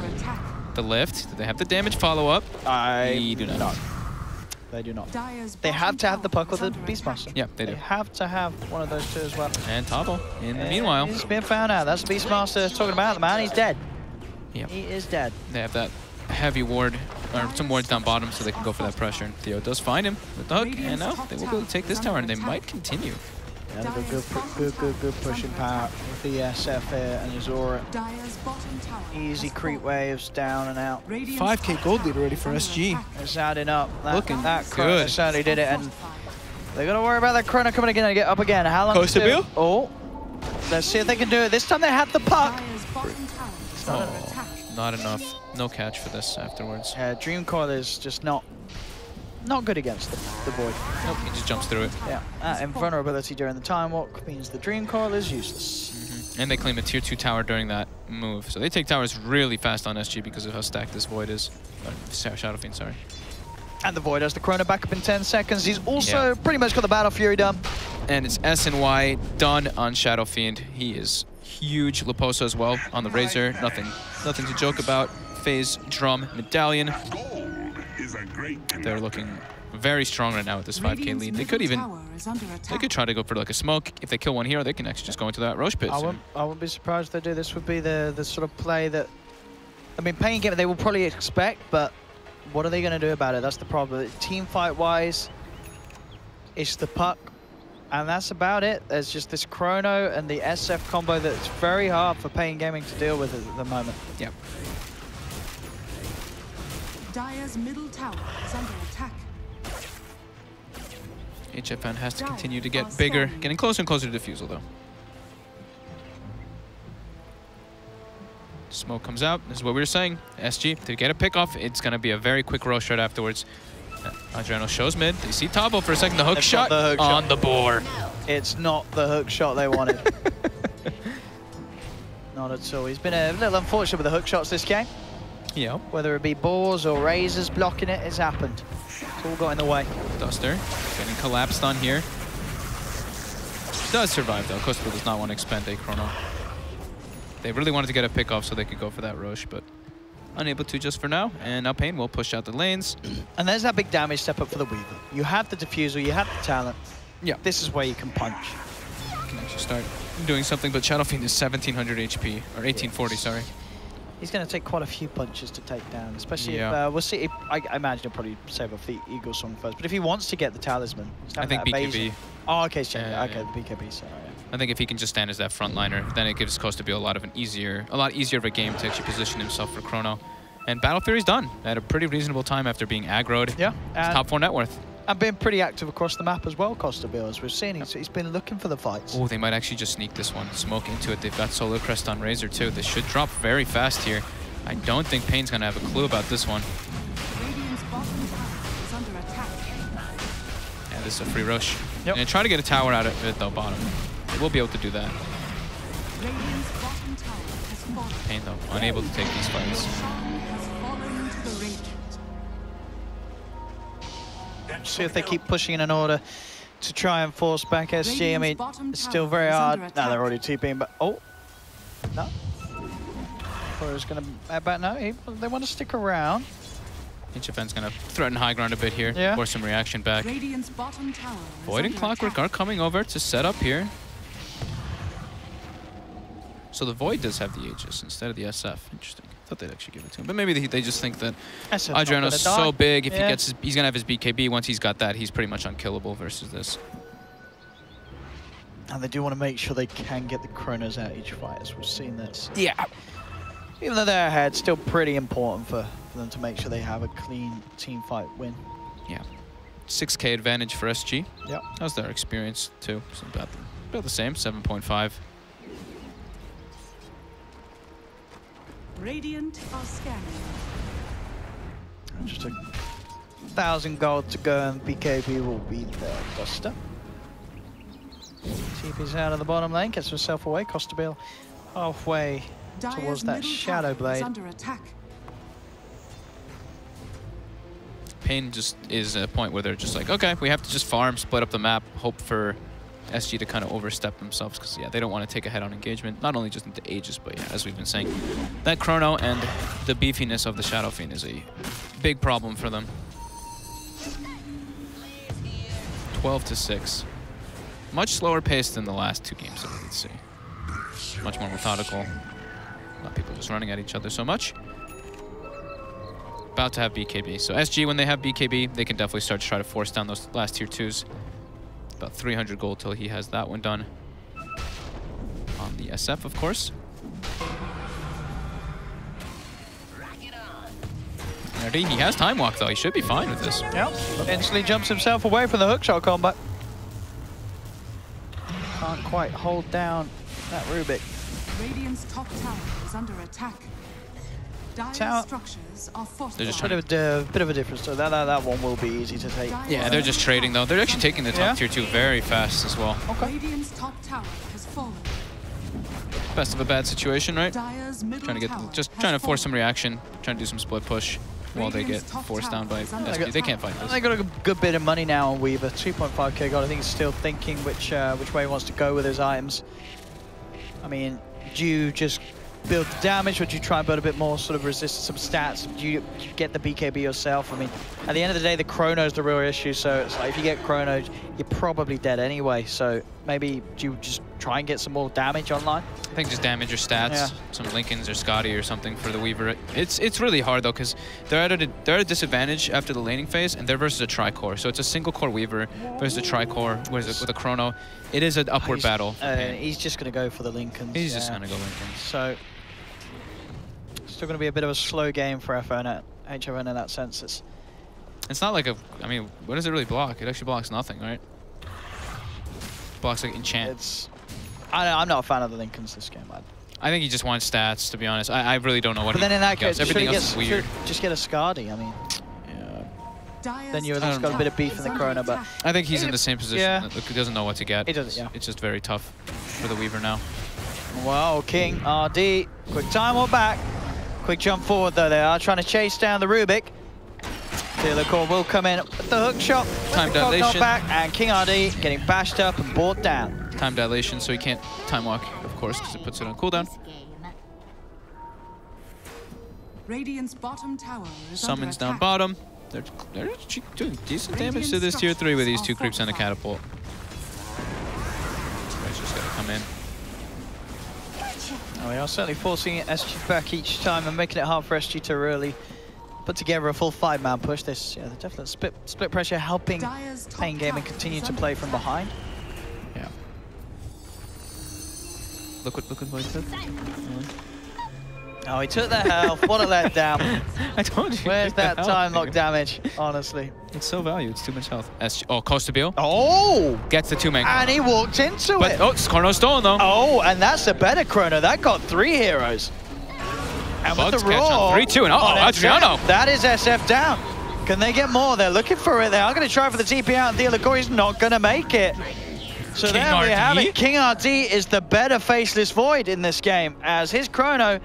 The lift. Do they have the damage follow-up? I do not. They do not. They have to have the puck with the Beastmaster. Yeah, they do. They have to have one of those two as well. And Tabo, in the meanwhile. He's been found out. That's the Beastmaster talking about the man. He's dead. Yep. He is dead. They have that heavy ward, or some wards down bottom, so they can go for that pressure. And Theo does find him with the hook, and now they will be able to take this tower, and they might continue. Yeah, good pushing power with the SF here and Azora. Easy creep waves down and out. 5k gold lead already for SG. It's adding up. Looking good. Certainly did it, and they're gonna worry about that chrono coming again and get up again. How long? Costa Bill? Oh, let's see if they can do it. This time they have the puck. Not enough. No catch for this afterwards. Yeah, Dream Coil is just not good against the Void. Nope, he just jumps through it. Yeah, that invulnerability during the time walk means the Dream Coil is useless. And they claim a tier 2 tower during that move. So they take towers really fast on SG because of how stacked this Void is. Shadow Fiend, sorry. And the Void has the Chrono back up in 10 seconds. He's also pretty much got the Battle Fury done. And it's S and Y done on Shadow Fiend. He is huge. Leposa as well on the Razor. Nothing to joke about. Phase, Drum, Medallion. They're looking very strong right now with this 5k lead. They could try to go for like a smoke. If they kill one hero, they can actually just go into that Roche pit. I wouldn't be surprised if they do. This would be the sort of play that, I mean, Pain Game they will probably expect, but what are they going to do about it? That's the problem. Team fight wise, it's the puck, and that's about it. There's just this Chrono and the SF combo that's very hard for Pain Gaming to deal with at the moment. Yep. Dire's middle tower is under attack. HFN has to continue to get bigger, getting closer and closer to Diffusal though. Smoke comes out. This is what we were saying. SG, to get a pick off, it's going to be a very quick roll shot afterwards. Adriano shows mid. They see Tabo for a second. The hook shot on the board. It's not the hook shot they wanted. Not at all. He's been a little unfortunate with the hook shots this game. Yeah. Whether it be balls or razors blocking it, it's happened. It's all got in the way. Duster getting collapsed on here. Does survive though. Costa does not want to expend a chrono. They really wanted to get a pick off so they could go for that Roche, but unable to just for now. And now Pain will push out the lanes. And there's that big damage step up for the Weaver. You have the Diffusal, you have the talent. Yeah. This is where you can punch. can actually start doing something. But Shadow Fiend is 1700 HP, or 1840, sorry. He's going to take quite a few punches to take down, especially if, we'll see. I imagine he'll probably save off the Eagle Song first. But if he wants to get the talisman, I think BKB. Oh, okay, so okay, the BKB. So, yeah. I think if he can just stand as that frontliner, then it gives COSAIR a lot easier of a game to actually position himself for Chrono. And Battle Fury's done at a pretty reasonable time after being aggroed. Yeah, it's top 4 net worth. And been pretty active across the map as well, COSAIR, as we've seen. He's been looking for the fights. Oh, they might actually just sneak this one. Smoke into it. They've got Solar Crest on Razor too. This should drop very fast here. I don't think Pain's going to have a clue about this one. Radiant's bottom tower is under attack. Yeah, this is a free rush. Yep. And try to get a tower out of it though, bottom. They will be able to do that. Radiant's bottom tower has fallen. Pain though, unable to take these fights. Has fallen to the Radiant. See if they keep pushing in order to try and force back SG. I mean, it's still very hard. Now they're already TPing, but oh, no. Is going to head back now. They want to stick around. HFN's going to threaten high ground a bit here, force some reaction back. Radiant's bottom tower Void and Clockwork are coming over to set up here. So the Void does have the Aegis instead of the SF. Interesting. I thought they'd actually give it to him. But maybe they just think that Adriano's so big, if he gets he's going to have his BKB. Once he's got that, he's pretty much unkillable versus this. And they do want to make sure they can get the Chronos out each fight, as we've seen this. Yeah. Even though they're ahead, still pretty important for them to make sure they have a clean team fight win. Yeah. 6k advantage for SG. Yep. How's their experience too? So about the same, 7.5. Radiant are scanning. Just 1,000 gold to go, and BKB will be the Buster. TP's out of the bottom lane, gets herself away. COSAIR halfway towards that Shadow Blade. Under attack. Pain just is a point where they're just like, okay, we have to just farm, split up the map, hope for SG to kind of overstep themselves, because they don't want to take a head-on engagement, not only just into Aegis, but as we've been saying, that Chrono and the beefiness of the Shadow Fiend is a big problem for them. 12-6. Much slower pace than the last 2 games that we could see. Much more methodical. Not people just running at each other so much. About to have BKB. So SG, when they have BKB, they can definitely start to try to force down those last tier 2s. About 300 gold till he has that one done. On the SF, of course. He has Time Walk, though. He should be fine with this. Yep. Instantly jumps himself away from the hookshot combat. Can't quite hold down that Rubik. Radiant's top tower is under attack. Tower. Structures are fortified. They're just Bit of a difference. So that one will be easy to take. Yeah, they're just trading though. They're actually taking the top tier 2 very fast as well. Okay. Radiant's top tower has fallen. Best of a bad situation, right? Dire's middle Trying to tower just has trying to force fallen. some reaction, trying to do some split push while they get forced down by SG. They can't fight this. They got a good bit of money now on Weaver. 2.5k gold. I think he's still thinking which way he wants to go with his items. I mean, do you just build the damage, or do you try and build a bit more sort of resistance, some stats? Do you get the BKB yourself? I mean, at the end of the day, the Chrono's the real issue, so it's like if you get Chrono, you're probably dead anyway, so maybe do you just try and get some more damage online? I think just damage your stats, some Lincolns or Scotty or something for the Weaver. It's really hard though, because they're at a disadvantage after the laning phase, and they're versus a tri-core, so it's a single core Weaver versus a tri-core with a Chrono. It is an upward battle. He's just going to go for the Lincolns. He's just going to go Lincolns. So still going to be a bit of a slow game for HFN in that sense. It's not like I mean, what does it really block? It actually blocks nothing, right? Blocks like enchant. I'm not a fan of the Lincolns this game. I think he just wants stats, to be honest. I really don't know what. But then in that case, everything else is weird. Just get a Skadi. I mean, then you've got a bit of beef in the Chrono, but I think he's in the same position. Yeah. He doesn't know what to get. He doesn't. Yeah. It's just very tough for the Weaver now. Wow, King RD, quick time or back. Quick jump forward though. They are trying to chase down the Rubik. Core will come in with the hook shot. Time dilation. Back, and King RD getting bashed up and brought down. Time dilation, so he can't time walk, of course, because it puts it on cooldown. Radiant's bottom tower is Summons under down bottom. They're doing decent damage to this tier 3 with these 2 creeps and a catapult. He's just got come in. Oh, we are certainly forcing SG back each time and making it hard for SG to really put together a full 5-man push. This, yeah, the definite split pressure helping Pain Gaming continue to play from behind. Yeah. Look what he took. Oh, he took the health. What a letdown. I told you. Where's that time lock damage, honestly? It's so valued. It's too much health. Oh, Costabile. Oh! Gets the 2-man. And he walked into it. Oh, it's Chrono stolen, though. Oh, and that's a better Chrono. That got 3 heroes. And Bugs with the catch raw, on 3-2, and Adriano. That is SF down. Can they get more? They're looking for it. They are going to try for the TP out, and Theolagori's not going to make it. So King there we have RD? it. King RD is the better Faceless Void in this game, as his Chrono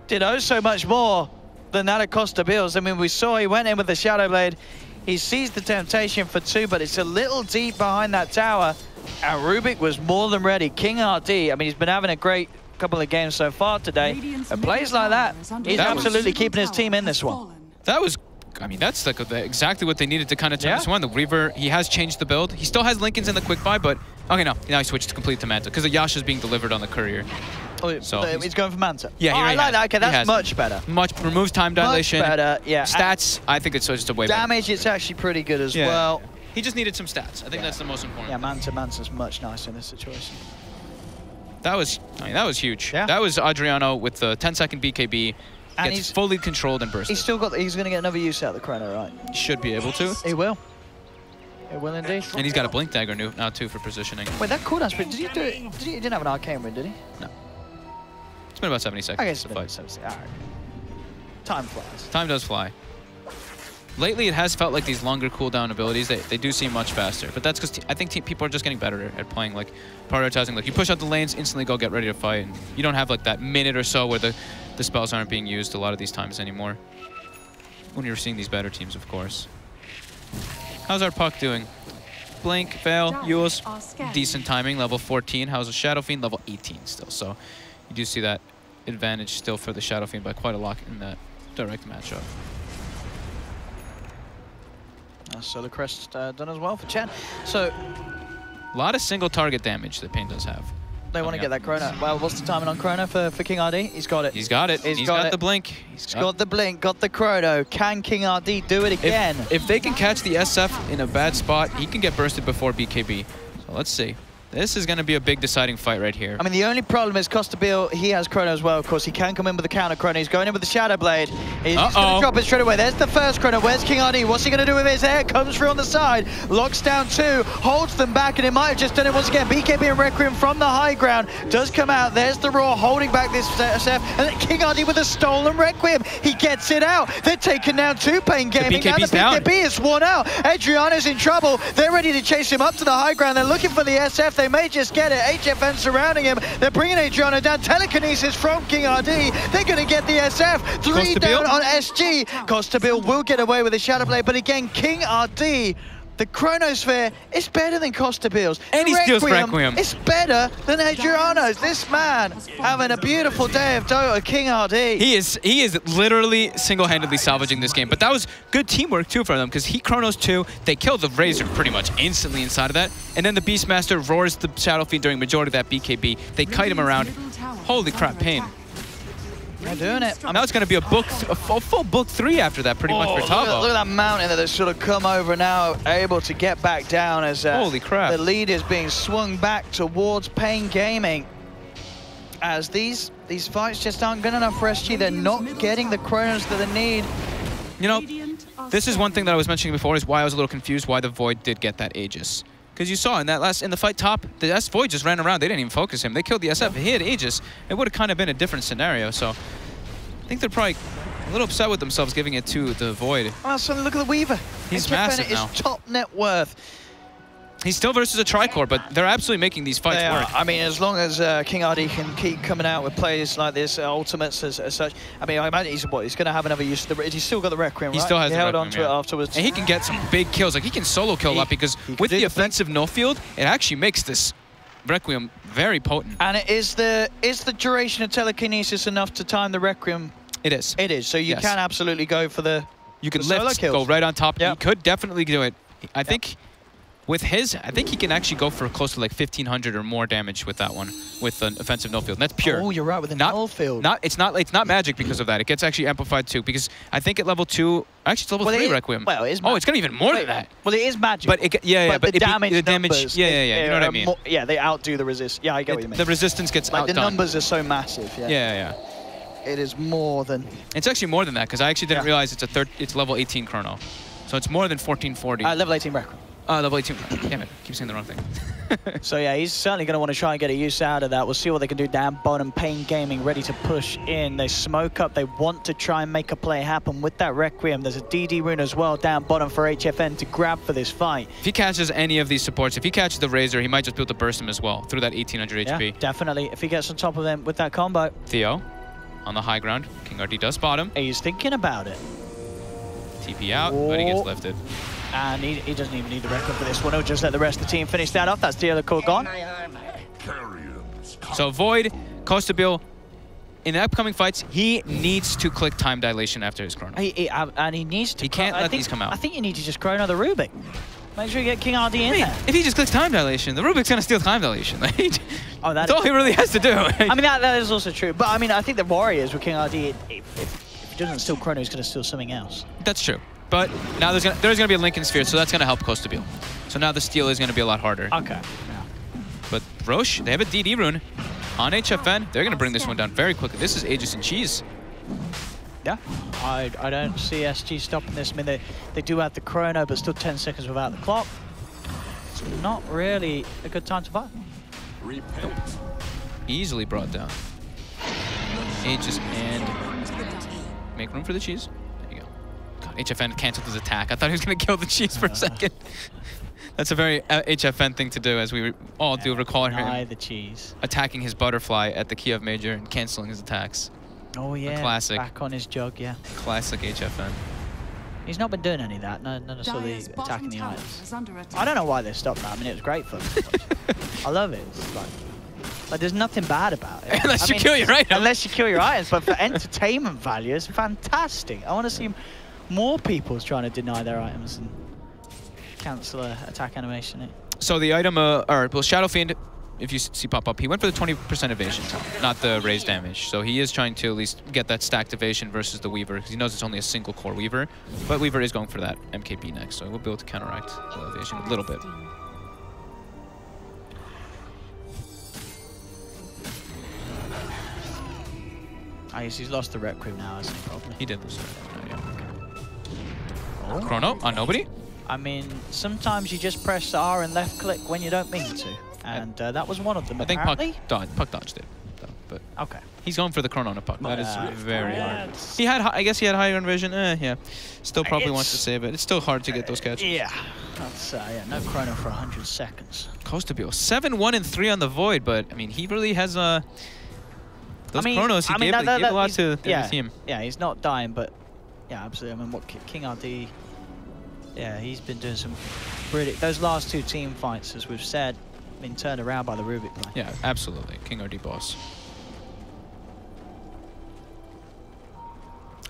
did oh so much more than that of Costabile. I mean, we saw he went in with the Shadow Blade. He seized the temptation for 2, but it's a little deep behind that tower. And Rubik was more than ready. King RD, I mean, he's been having a great couple of games so far today. And plays like that, he's absolutely keeping his team in this one. That was, I mean, that's like exactly what they needed to kind of turn this one. The Reaver, he has changed the build. He still has Lincolns in the quick buy, but okay, now he switched to complete to Manta because the Yasha's being delivered on the courier. Oh, so he's going for Manta. Yeah, I like that. Okay, that's much better. Removes time dilation. Much better, yeah. Stats, I think it's just a way better. Damage, it's actually pretty good as well. He just needed some stats. I think that's the most important. Yeah, Manta's much nicer in this situation. That was, I mean, that was huge. Yeah. That was Adriano with the 10-second BKB. And he's fully controlled and bursted. He's still got. He's going to get another use out of the Chrono, right? Should be able to. He will. He will indeed. And he's got a Blink Dagger now too for positioning. Wait, that cooldown sprint, did he do it? He didn't have an arcane win, did he? No. It's been about 70 seconds. I guess it's been 70 seconds. All right. Time flies. Time does fly. Lately, it has felt like these longer cooldown abilities, they do seem much faster. But that's because I think people are just getting better at playing, like, prioritizing. Like, you push out the lanes, instantly go get ready to fight. And you don't have, like, that minute or so where the spells aren't being used a lot of these times anymore. When you're seeing these better teams, of course. How's our puck doing? Blink, Veil, Yules, decent timing, level 14. How's the Shadow Fiend? Level 18 still. So you do see that advantage still for the Shadow Fiend by quite a lot in that direct matchup. So the crest done as well for Chen. So a lot of single target damage that Pain does have. They want to get that Chrono. Well, what's the timing on Chrono for King RD? He's got it. He's got it. He's got the Blink. He's got the Blink, got the Chrono. Can King RD do it again? If they can catch the SF in a bad spot, he can get bursted before BKB. So let's see. This is going to be a big deciding fight right here. I mean, the only problem is Costabile, he has Chrono as well. Of course, he can come in with the counter Chrono. He's going in with the Shadow Blade. He's just going to drop it straight away. There's the first Chrono. Where's King RD? What's he going to do with his air? Comes through on the side. Locks down 2. Holds them back, and it might have just done it once again. BKB and Requiem from the high ground. Does come out. There's the Raw holding back this SF. And then King RD with a stolen Requiem. He gets it out. They're taking down 2 Pain Gaming. The and the down. BKB is worn out. Adriano's in trouble. They're ready to chase him up to the high ground. They're looking for the SF. They may just get it. HFN surrounding him. They're bringing Adriano down. Telekinesis from King RD. They're going to get the SF. 3 down on SG. Costabile will get away with the Shadow Blade, but again, King RD, the Chronosphere is better than Costabile's. And he steals Requiem. It's better than Adriano's. This man having a beautiful day of Dota, King RD. He is literally single-handedly salvaging this game. But that was good teamwork too for them, because he Chronos 2, they killed the Razor pretty much instantly inside of that. And then the Beastmaster roars the Shadow Fiend during majority of that BKB. They kite him around. Holy crap, Pain. They're doing it. Now it's going to be a full book 3 after that, pretty much for Tavo. Look at that mountain that's sort of come over now, able to get back down as holy crap. The lead is being swung back towards Pain Gaming. As these fights just aren't good enough for SG. They're not getting the Chronos that they need. You know, this is one thing that I was mentioning before, is why I was a little confused why the Void did get that Aegis. Because you saw in the fight top, the S-Void just ran around. They didn't even focus him. They killed the SF. If he had Aegis, it would have kind of been a different scenario. So I think they're probably a little upset with themselves giving it to the Void. Oh, so look at the Weaver. He's massive now. Is top net worth. He's still versus a Tricore, but they're absolutely making these fights work. I mean, as long as King RD can keep coming out with plays like this, ultimates as such. I mean, I imagine he's going to have another use. He's still got the Requiem, right? He still has the Requiem, held on to it afterwards. And he can get some big kills. Like, he can solo kill a lot, because with the offensive no field, it actually makes this Requiem very potent. And is the duration of telekinesis enough to time the Requiem? It is. It is. So you can absolutely go for the You could lift, go right on top. Yep. He could definitely do it. I think with his, I think he can actually go for close to like 1,500 or more damage with that one, with an offensive no field. And that's pure. Oh, you're right, with the no field. It's not magic because of that. It gets actually amplified too, because I think at level 2, actually it's level 3 Requiem. Well, it is it's going to be even more than that. Well, it is magic. But it, but the damage numbers, you know what I mean. Yeah, they outdo the resist. Yeah, I get what you mean. The resistance gets outdone. The numbers are so massive. Yeah. It is more than. It's actually more than that, because I actually didn't realize it's level 18 chrono, so it's more than 1440. Level 18 Requiem. Level 18. Damn it, keep saying the wrong thing. So yeah, he's certainly going to want to try and get a use out of that. We'll see what they can do down bottom. Pain Gaming ready to push in. They smoke up. They want to try and make a play happen with that Requiem. There's a DD rune as well down bottom for HFN to grab for this fight. If he catches any of these supports, if he catches the Razor, he might just be able to burst him as well through that 1800 HP. Yeah, definitely. If he gets on top of them with that combo. Theo on the high ground. King RD does spot him. He's thinking about it. TP out, but he gets lifted. And he doesn't even need the Requiem for this one. He'll just let the rest of the team finish that off. That's the other core gone. So Void, Costabil, in the upcoming fights, he needs to click time dilation after his chrono. And he needs to. He can't let these come out. I think you need to just chrono the Rubik. Make sure you get King RD in there. If he just clicks time dilation, the Rubik's gonna steal time dilation. That's all he really has to do. I mean, that is also true. But I mean, I think the Warriors with King RD, if he doesn't steal chrono, he's gonna steal something else. That's true. But now there's gonna be a Lincoln Sphere, so that's gonna help Costabil. So now the steal is gonna be a lot harder. Okay. But Roche, they have a DD rune on HFN. They're gonna bring this one down very quickly. This is Aegis and Cheese. Yeah, I don't see SG stopping this. I mean, they do have the chrono, but still 10 seconds without the clock. It's not really a good time to fight. Nope. Easily brought down. Aegis and make room for the Cheese. There you go. God, HFN canceled his attack. I thought he was going to kill the Cheese for a second. That's a very HFN thing to do, as we all do recall him the cheese. Attacking his butterfly at the Kiev Major and canceling his attacks. Oh yeah, classic. Back on his jug, yeah. Classic HFN. He's not been doing any of that, none of the attacking the items. I don't know why they stopped that. I mean, it was great for them. I love it. It's like there's nothing bad about it. Unless you kill your items. Unless you kill your items, but for entertainment value, it's fantastic. I want to see more people trying to deny their items and cancel an attack animation. So the item, well, Shadow Fiend, if you see pop up, he went for the 20% evasion, not the raised damage. So he is trying to at least get that stacked evasion versus the Weaver, because he knows it's only a single core Weaver. But Weaver is going for that MKB next, so we'll be able to counteract the evasion a little bit. He's lost the Requiem now, hasn't he, probably? He did lose it. Oh, Chrono on nobody? I mean, sometimes you just press R and left click when you don't mean to. And that was one of them, apparently. I think Puck dodged it, though, but okay. He's going for the chrono on a Puck. That is very hard. He had, I guess he had higher vision. Yeah. Still probably wants to save it. It's still hard to get those catches. Yeah. That's, no chrono for 100 seconds. Costabil, 7-1-3 on the Void, but, I mean, he really has, those chronos, he gave a lot to the team. Yeah, he's not dying, but, yeah, absolutely. I mean, what King RD, yeah, he's been doing some pretty, those last two team fights, as we've said, been turned around by the Rubik play. Yeah, absolutely. King RD boss.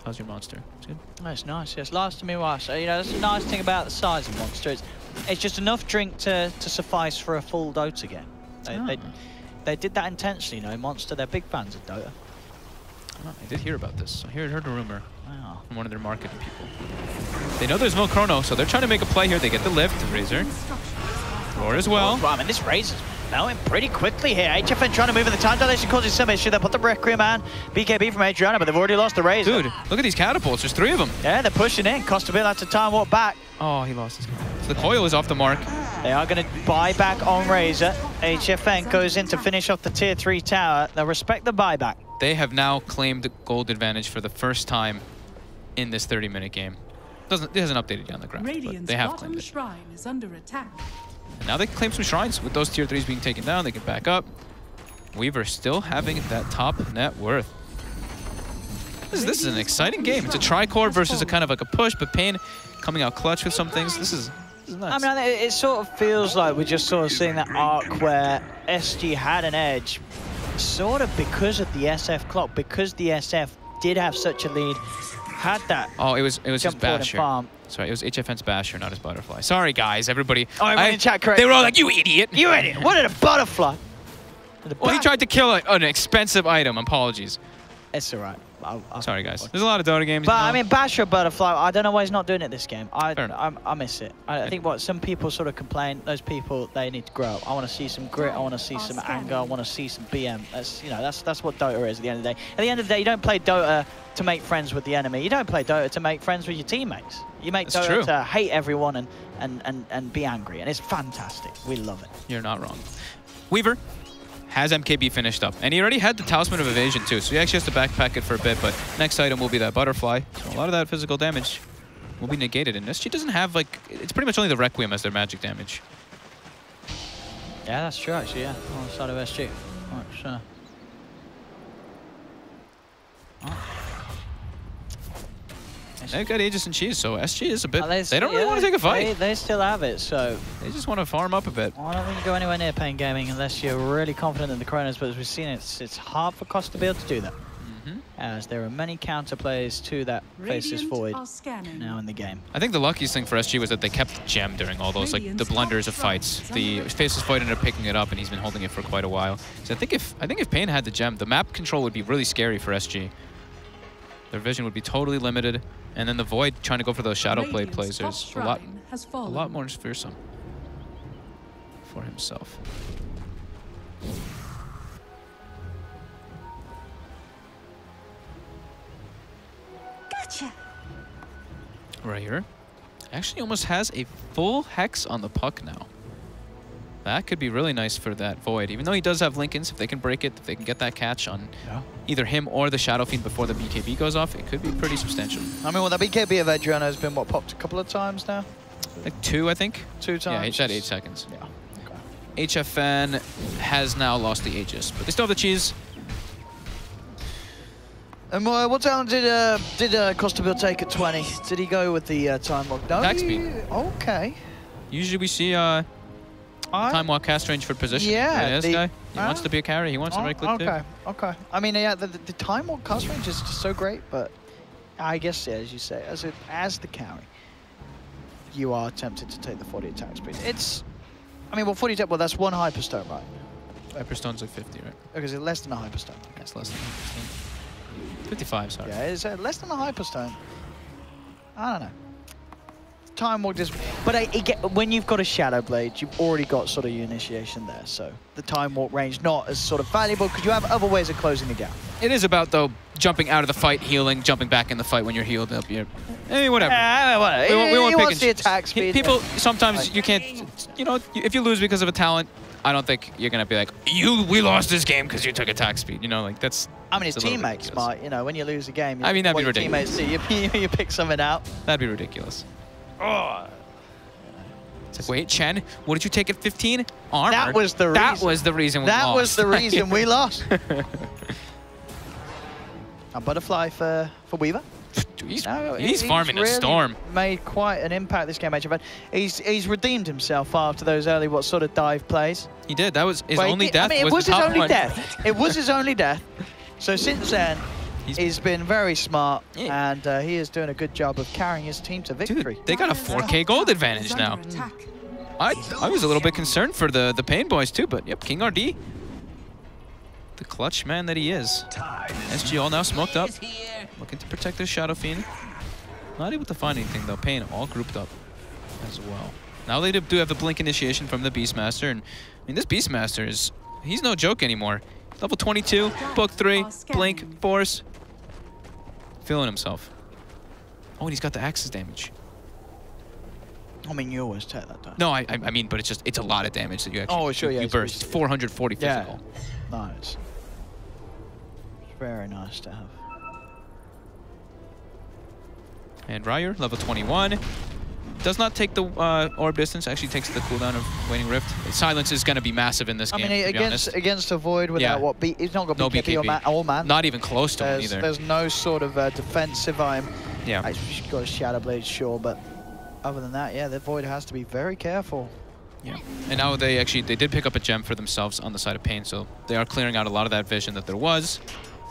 How's your monster? It's good? That's nice, yes. Last to me was. So, you know, that's the nice thing about the size of monster. It's just enough drink to suffice for a full Dota game. They did that intentionally, you know. Monster, they're big fans of Dota. Oh, I did hear about this. I heard a rumor wow. from one of their marketing people. They know there's no chrono, so they're trying to make a play here. They get the lift, Razor. Roar as well. I mean, this Razor's melting pretty quickly here. HFN trying to move in the time dilation, causing some issue. They put the Requiem and BKB from Adriana, but they've already lost the Razor. Dude, look at these catapults. There's 3 of them. Yeah, they're pushing in. Costabil had to time walk back. Oh, he lost his guy. So the coil is off the mark. They are going to buyback on Razor. HFN goes in to finish off the tier 3 tower. They'll respect the buyback. They have now claimed gold advantage for the first time in this 30-minute game. It hasn't updated yet on the graph, but they have claimed it. Shrine is under attack. And now they can claim some shrines. With those tier 3s being taken down, they can back up. Weaver still having that top net worth. This is an exciting game. It's a tri-core versus a kind of like a push, but Pain coming out clutch with some things. This is nuts. I mean, it sort of feels like we're just sort of seeing that arc where SG had an edge, sort of because of the SF clock, because the SF did have such a lead had that. Oh, it was his Jump forward and basher. farm. Sorry, it was HFN's basher, not his butterfly. Sorry, guys, everybody. Oh, everyone in chat correct. They were all like, "You idiot! You idiot! What did a butterfly?" Well, he tried to kill an expensive item. Apologies. It's alright. Sorry, guys. There's a lot of Dota games. But you know? I mean, Basher Butterfly, I don't know why he's not doing it this game. I miss it. I think what some people sort of complain, those people, they need to grow. I want to see some grit. I want to see some anger. I want to see some BM. That's, you know, that's what Dota is at the end of the day. At the end of the day, you don't play Dota to make friends with the enemy. You don't play Dota to make friends with your teammates. You make Dota to hate everyone and be angry, and it's fantastic. We love it. You're not wrong. Weaver has MKB finished up, and he already had the Talisman of Evasion too, so he actually has to backpack it for a bit, but next item will be that butterfly, so a lot of that physical damage will be negated, and SG doesn't have, like, it's pretty much only the Requiem as their magic damage. Yeah, that's true actually, yeah, on the side of SG. Right, sure. They've got Aegis and Cheese, so SG is a bit, they don't really want to take a fight. They still have it, so they just want to farm up a bit. I don't think you go anywhere near Pain Gaming unless you're really confident in the Chronos, but as we've seen, it's hard for Cost to be able to do that. As there are many counterplays to that Faceless Void now in the game. I think the luckiest thing for SG was that they kept Gem during all those, like, the blunders of fights. The Faceless Void ended up picking it up, and he's been holding it for quite a while. So I think if Pain had the Gem, the map control would be really scary for SG. Their vision would be totally limited, and then the Void trying to go for those Shadow Blade plays, there's a lot more fearsome for himself. Gotcha. Right here, actually almost has a full Hex on the puck now. That could be really nice for that Void, even though he does have Lincolns. If they can break it, if they can get that catch on either him or the Shadow Fiend before the BKB goes off, it could be pretty substantial. I mean, well, the BKB of Adriano has been, what, popped a couple of times now? Like 2, I think. 2 times? Yeah, he's at 8 seconds. Yeah. Okay. HFN has now lost the Aegis, but they still have the Cheese. And what talent did Costa take at 20? Did he go with the time walk? No, Attack speed. Okay. Usually we see time walk cast range for position. Yeah. This guy, he wants to be a carry. He wants to right click too. Okay. I mean, yeah, the time walk cast range is just so great, but I guess, yeah, as you say, as the carry, you are tempted to take the 40 attack speed. It's, I mean, well, 40 attack, well, that's 1 Hyperstone, right? Hyperstone's like 50, right? Okay, is it less than a Hyperstone? That's less than Hyperstone. 55, sorry. Yeah, it's less than a Hyperstone. I don't know. Time walk is, but when you've got a Shadow Blade, you've already got sort of your initiation there. So the time walk range not as sort of valuable because you have other ways of closing the gap. It is about, though, jumping out of the fight, healing, jumping back in the fight when you're healed up. Whatever. We won't pick the attack speed. People sometimes you can't. You know, if you lose because of a talent, I don't think you're gonna be like, we lost this game because you took attack speed. You know, like that's. I mean, it's teammates, Mike. You know, when you lose a game, I mean, that'd be ridiculous. Teammates do, you pick something out. That'd be ridiculous. Oh. It's like, wait, Chen, what did you take at 15? Armor. That was the reason. That was the reason we lost. That was the reason we lost. A butterfly for Weaver. He's farming really a storm. Made quite an impact this game, actually. But he's redeemed himself after those early sort of dive plays. He did. That was his only death. I mean, it was his only death. It was his only death. So since then, he's been very smart, and he is doing a good job of carrying his team to victory. Dude, they got a 4K gold advantage now. I was a little bit concerned for the Pain Boys too, but yep, King RD. The clutch man that he is. SG all now smoked up. Looking to protect their Shadow Fiend. Not able to find anything though. Pain all grouped up as well. Now they do have the Blink initiation from the Beastmaster. And I mean, this Beastmaster he's no joke anymore. Level 22, book 3, Blink, Force. Feeling himself. Oh, and he's got the Axis damage. I mean, you always take that time. No, I mean, but it's a lot of damage that you actually you burst. 440 physical. No, it's very nice to have. And Ryer, level 21. Does not take the orb distance, actually takes the cooldown of Waning Rift. Silence is going to be massive in this game, I mean, against a Void without what beat, it's not going to be BKB or man. Not even close to him either. There's no sort of defensive aim. Yeah. She's got a Shadow Blade, sure, but other than that, yeah, the Void has to be very careful. Yeah. And now they did pick up a gem for themselves on the side of Pain, so they are clearing out a lot of that vision that there was.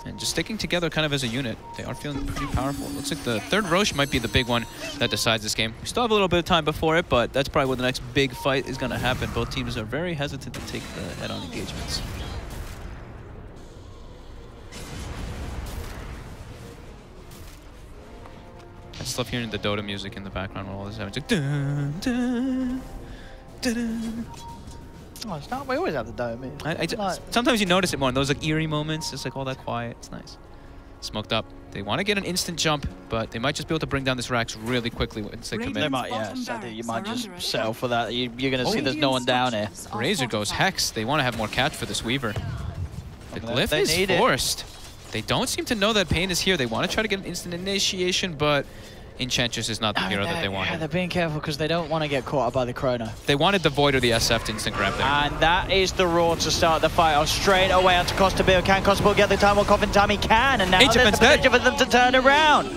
And just sticking together kind of as a unit. They are feeling pretty powerful. Looks like the third Roche might be the big one that decides this game. We still have a little bit of time before it, but that's probably where the next big fight is going to happen. Both teams are very hesitant to take the head-on engagements. I just love hearing the Dota music in the background while all this is happening. It's like, dun, dun, dun, dun. Oh, it's not. We always have the Dota music. Sometimes you notice it more in those like eerie moments. It's like all that quiet. It's nice. Smoked up. They want to get an instant jump, but they might just be able to bring down this Rax really quickly once they commit. They might, yeah. So you might just settle for that. You're going to see there's no one down here. Razor goes Hex. They want to have more catch for this Weaver. The glyph is forced. They don't seem to know that Pain is here. They want to try to get an instant initiation, but Enchantress is not the hero that they wanted. Yeah, they're being careful because they don't want to get caught up by the Chrono. They wanted the Void or the SF to instant grab there. And that is the Raw to start the fight. Straight away onto Costabil. Can Costabil get the time walk off in time? He can. And now there's the potential for them to turn around.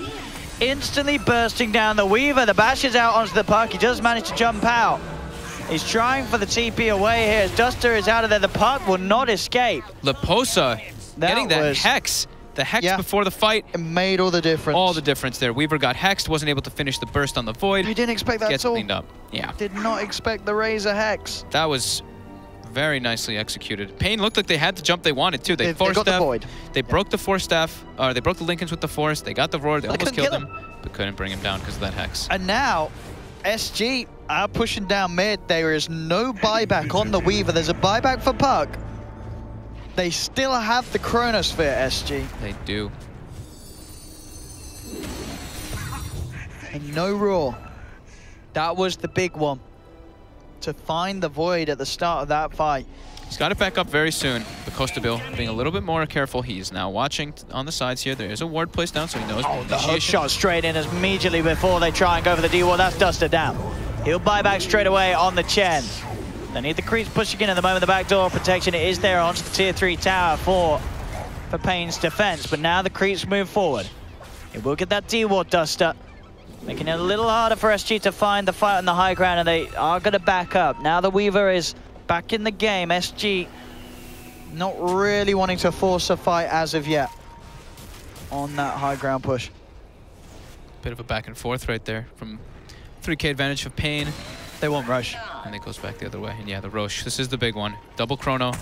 Instantly bursting down the Weaver. The bash is out onto the puck. He does manage to jump out. He's trying for the TP away here. As Duster is out of there, the puck will not escape. Leposa getting that Hex. The Hex before the fight. It made all the difference. All the difference there. Weaver got Hexed, wasn't able to finish the burst on the Void. He didn't expect that at all. Cleaned up. Yeah. Did not expect the Razor Hex. That was very nicely executed. Pain looked like they had the jump they wanted too. They got the Void. They broke the Force Staff, or they broke the Lincolns with the Force. They got the Roar. They almost killed him, but couldn't bring him down because of that Hex. And now, SG are pushing down mid. There is no buyback on the Weaver. There's a buyback for Puck. They still have the Chronosphere, SG. They do. And no Raw. That was the big one. To find the Void at the start of that fight. He's got it back up very soon. But Costabil being a little bit more careful. He's now watching on the sides here. There is a ward placed down, so he knows. Oh, the hook shot straight in immediately before they try and go for the D-ward. That's Duster down. He'll buy back straight away on the Chen. They need the creeps pushing in at the moment. The backdoor protection is there onto the tier 3 tower for Pain's defense. But now the creeps move forward. It will get that D-ward, Duster. Making it a little harder for SG to find the fight on the high ground, and they are going to back up. Now the Weaver is back in the game. SG not really wanting to force a fight as of yet on that high ground push. Bit of a back and forth right there from 3K advantage of Pain. They want Roche. And it goes back the other way. And yeah, the Roche. This is the big one. Double Chrono.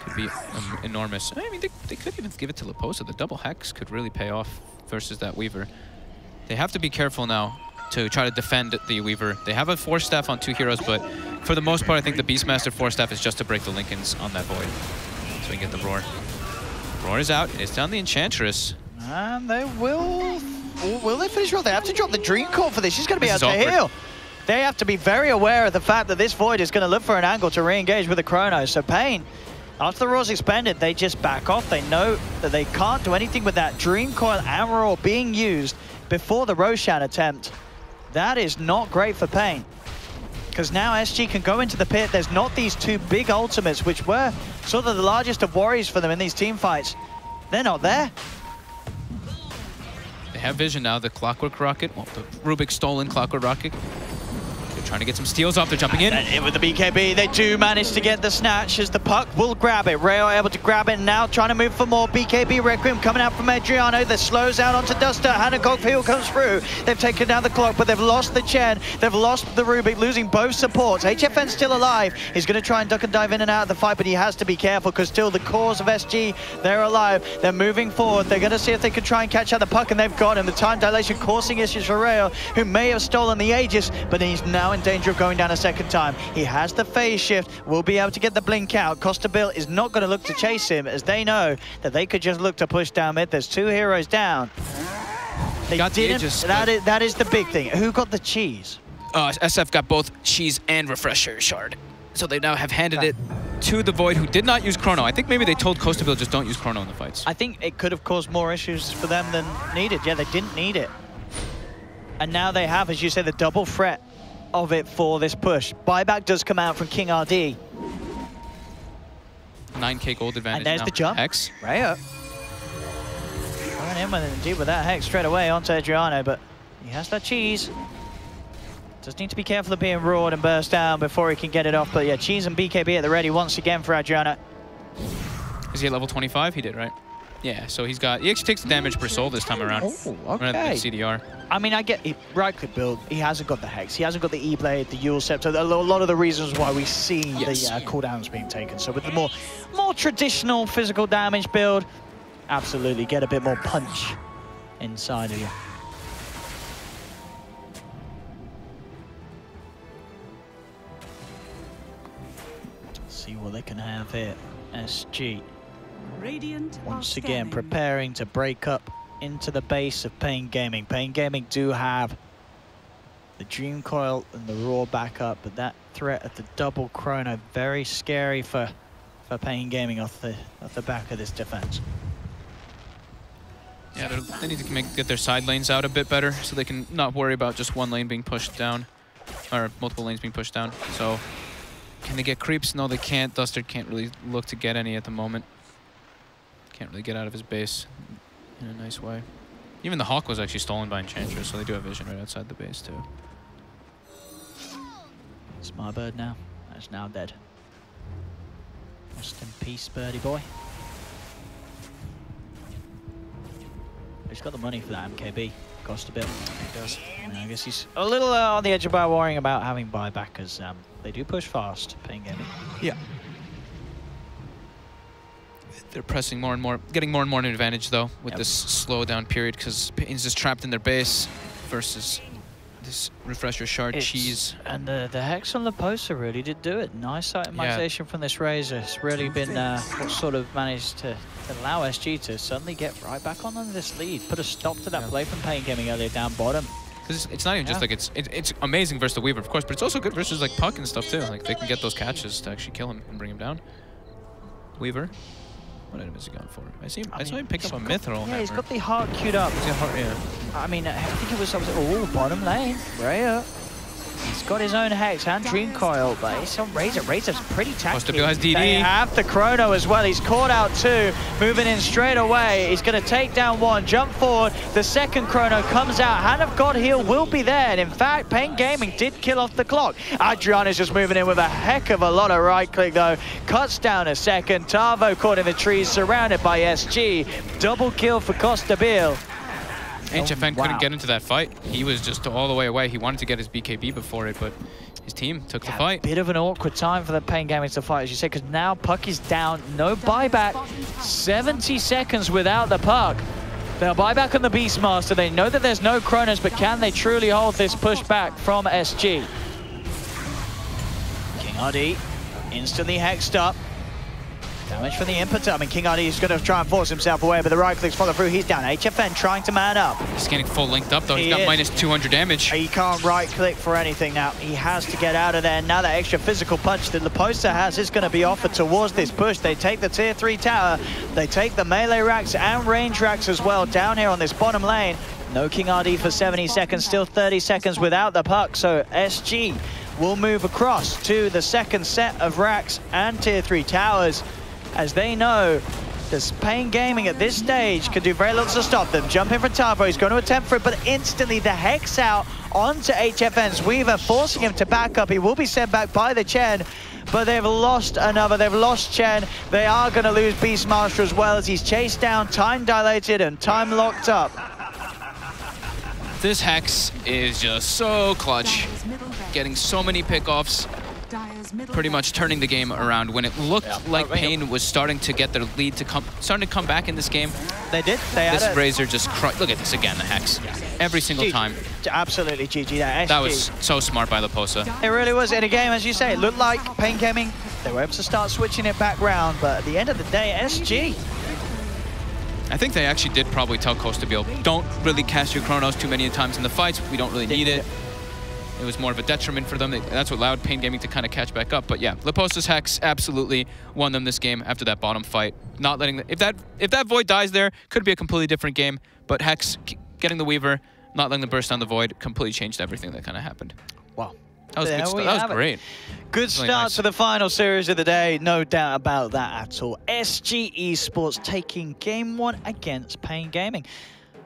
Could be enormous. I mean, they could even give it to Leposa. The double Hex could really pay off versus that Weaver. They have to be careful now to try to defend the Weaver. They have a Force Staff on 2 heroes, but for the most part, I think the Beastmaster Force Staff is just to break the Lincolns on that Void. So we can get the Roar. Roar is out. It's down the Enchantress. And they will they finish Roar? They have to drop the Dream Core for this. She's going to be able to heal. They have to be very aware of the fact that this Void is going to look for an angle to re-engage with the Chrono. So Pain, after the Roar's expended, they just back off. They know that they can't do anything with that Dream Coil and Roar being used before the Roshan attempt. That is not great for Pain. Because now SG can go into the pit. There's not these 2 big ultimates, which were sort of the largest of worries for them in these team fights. They're not there. They have vision now. The Clockwork Rocket, well, the Rubik stolen Clockwork Rocket. They're trying to get some steals off. They're jumping in. And in with the BKB, they do manage to get the snatch as the puck will grab it. Rayo able to grab it, and now trying to move for more. BKB Requiem coming out from Adriano. That slows out onto Duster. Hancock Field comes through. They've taken down the clock, but they've lost the Chen. They've lost the Rubik, losing both supports. HFN's still alive. He's going to try and duck and dive in and out of the fight, but he has to be careful because still the cores of SG, they're alive. They're moving forward. They're going to see if they can try and catch out the puck, and they've got him. The time dilation causing issues for Rayo, who may have stolen the Aegis, but he's now in danger of going down a second time. He has the phase shift, will be able to get the blink out. Costabil is not going to look to chase him, as they know that they could just look to push down mid. There's 2 heroes down. They got didn't. That is the big thing. Who got the cheese? SF got both cheese and refresher shard. So they now have handed it to the Void, who did not use Chrono. I think maybe they told Costabil just don't use Chrono in the fights. I think it could have caused more issues for them than needed. Yeah, they didn't need it. And now they have, as you said, the double threat of it for this push. Buyback does come out from King RD. 9K gold advantage. And there's now. the jump. Hex. Rayo. Going in with it indeed with that Hex straight away onto Adriano, but he has that cheese. Just need to be careful of being roared and burst down before he can get it off. But yeah, cheese and BKB at the ready once again for Adriano. Is he at level 25? He did, right? Yeah, so he actually takes the damage per soul this time around. Oh, okay. Rather than CDR. I mean, I get it. Right click build. He hasn't got the Hex. He hasn't got the E-Blade, the Yule Scepter. A lot of the reasons why we see the cooldowns being taken. So with the more traditional physical damage build, absolutely get a bit more punch inside of you. Let's see what they can have here. SG. Radiant Once again, preparing to break up into the base of Pain Gaming. Pain Gaming do have the Dream Coil and the Raw backup, but that threat of the double Chrono, very scary for Pain Gaming off the back of this defense. Yeah, they need to get their side lanes out a bit better so they can not worry about just one lane being pushed down, or multiple lanes being pushed down. So, can they get creeps? No, they can't. Duster can't really look to get any at the moment. Can't really get out of his base in a nice way. Even the Hawk was actually stolen by Enchantress, so they do have vision right outside the base too. It's my bird now. That's now dead. Rest in peace, birdie boy. He's got the money for that MKB. Cost a bit. He does. And I guess he's a little on the edge about worrying about having buyback, as they do push fast, Pain Gaming. Yeah. They're pressing more and more, getting more and more an advantage though with this slow down period, because Pain's just trapped in their base versus this refresher shard cheese. And the Hex on the poster really did do it. Nice itemization from this Razor. It's really been what sort of managed to allow SG to suddenly get right back on this lead. Put a stop to that play from Pain Gaming earlier down bottom. Because it's not even just like it's amazing versus the Weaver, of course, but it's also good versus like Puck and stuff too. Like they can get those catches to actually kill him and bring him down. Weaver. What item is he going for? I saw him pick up a Mithril. Yeah, he's got the heart queued up. He's got heart, yeah. I mean, I think it was, oh, bottom lane. Raya. He's got his own Hex and Dream Coil, but it's on Razor. Razor's pretty tacky. Has DD. They have the Chrono as well. He's caught out two, moving in straight away. He's going to take down one, jump forward. The second Chrono comes out. Hand of God Heal will be there. And in fact, Pain Gaming did kill off the clock. Adrian is just moving in with a heck of a lot of right click though. Cuts down a second. Tavo caught in the trees, surrounded by SG. Double kill for Costabil. HFN couldn't get into that fight. He was just all the way away. He wanted to get his BKB before it, but his team took the fight. A bit of an awkward time for the Pain Gaming to fight, as you said, because now Puck is down. No buyback. 70 seconds without the Puck. They'll buy back on the Beastmaster. They know that there's no Chronos, but can they truly hold this pushback from SG? King RD instantly hexed up. Damage from the Impeter. I mean, King RD is going to try and force himself away, but the right clicks follow through. He's down. HFN trying to man up. He's getting full linked up, though. He's got minus 200 damage. He can't right click for anything now. He has to get out of there. Now that extra physical punch that Leposa has is going to be offered towards this push. They take the tier 3 tower. They take the melee racks and range racks as well down here on this bottom lane. No King RD for 70 seconds. Still 30 seconds without the Puck. So SG will move across to the second set of racks and tier 3 towers, as they know this Pain Gaming at this stage can do very little to stop them. Jump in for Tavo, he's going to attempt for it, but instantly the Hex out onto HFN's Weaver, forcing him to back up. He will be sent back by the Chen, but they've lost another. They've lost Chen. They are going to lose Beastmaster as well, as he's chased down, time dilated, and time locked up. This Hex is just so clutch, getting so many pickoffs. Pretty much turning the game around when it looked like Pain was starting to get their lead to come back in this game. They did. This Razor just look at this again, the Hex. Every single time. Absolutely GG. That was so smart by Leposa. It really was. In a game, as you say, it looked like Pain Gaming, they were able to start switching it back round, but at the end of the day, SG. I think they actually did probably tell Costabil, don't really cast your Chronos too many times in the fights. We don't really need it. It was more of a detriment for them. That's what allowed Pain Gaming to kind of catch back up. But yeah, Leposa's Hex absolutely won them this game after that bottom fight. Not letting if that Void dies there, could be a completely different game. But Hex getting the Weaver, not letting them burst down the Void, completely changed everything that kind of happened. Wow. That was good. That was great. Good start to the final series of the day. No doubt about that at all. SG Esports taking game 1 against Pain Gaming.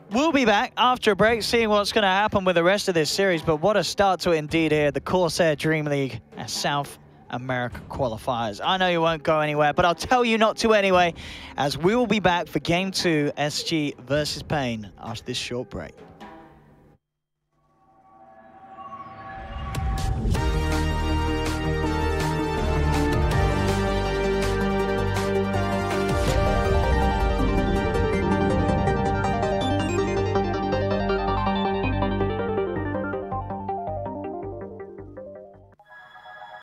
We'll be back after a break, seeing what's going to happen with the rest of this series. But what a start to it indeed here. The CORSAIR DreamLeague South America qualifiers. I know you won't go anywhere, but I'll tell you not to anyway, as we will be back for Game 2, SG versus Pain, after this short break.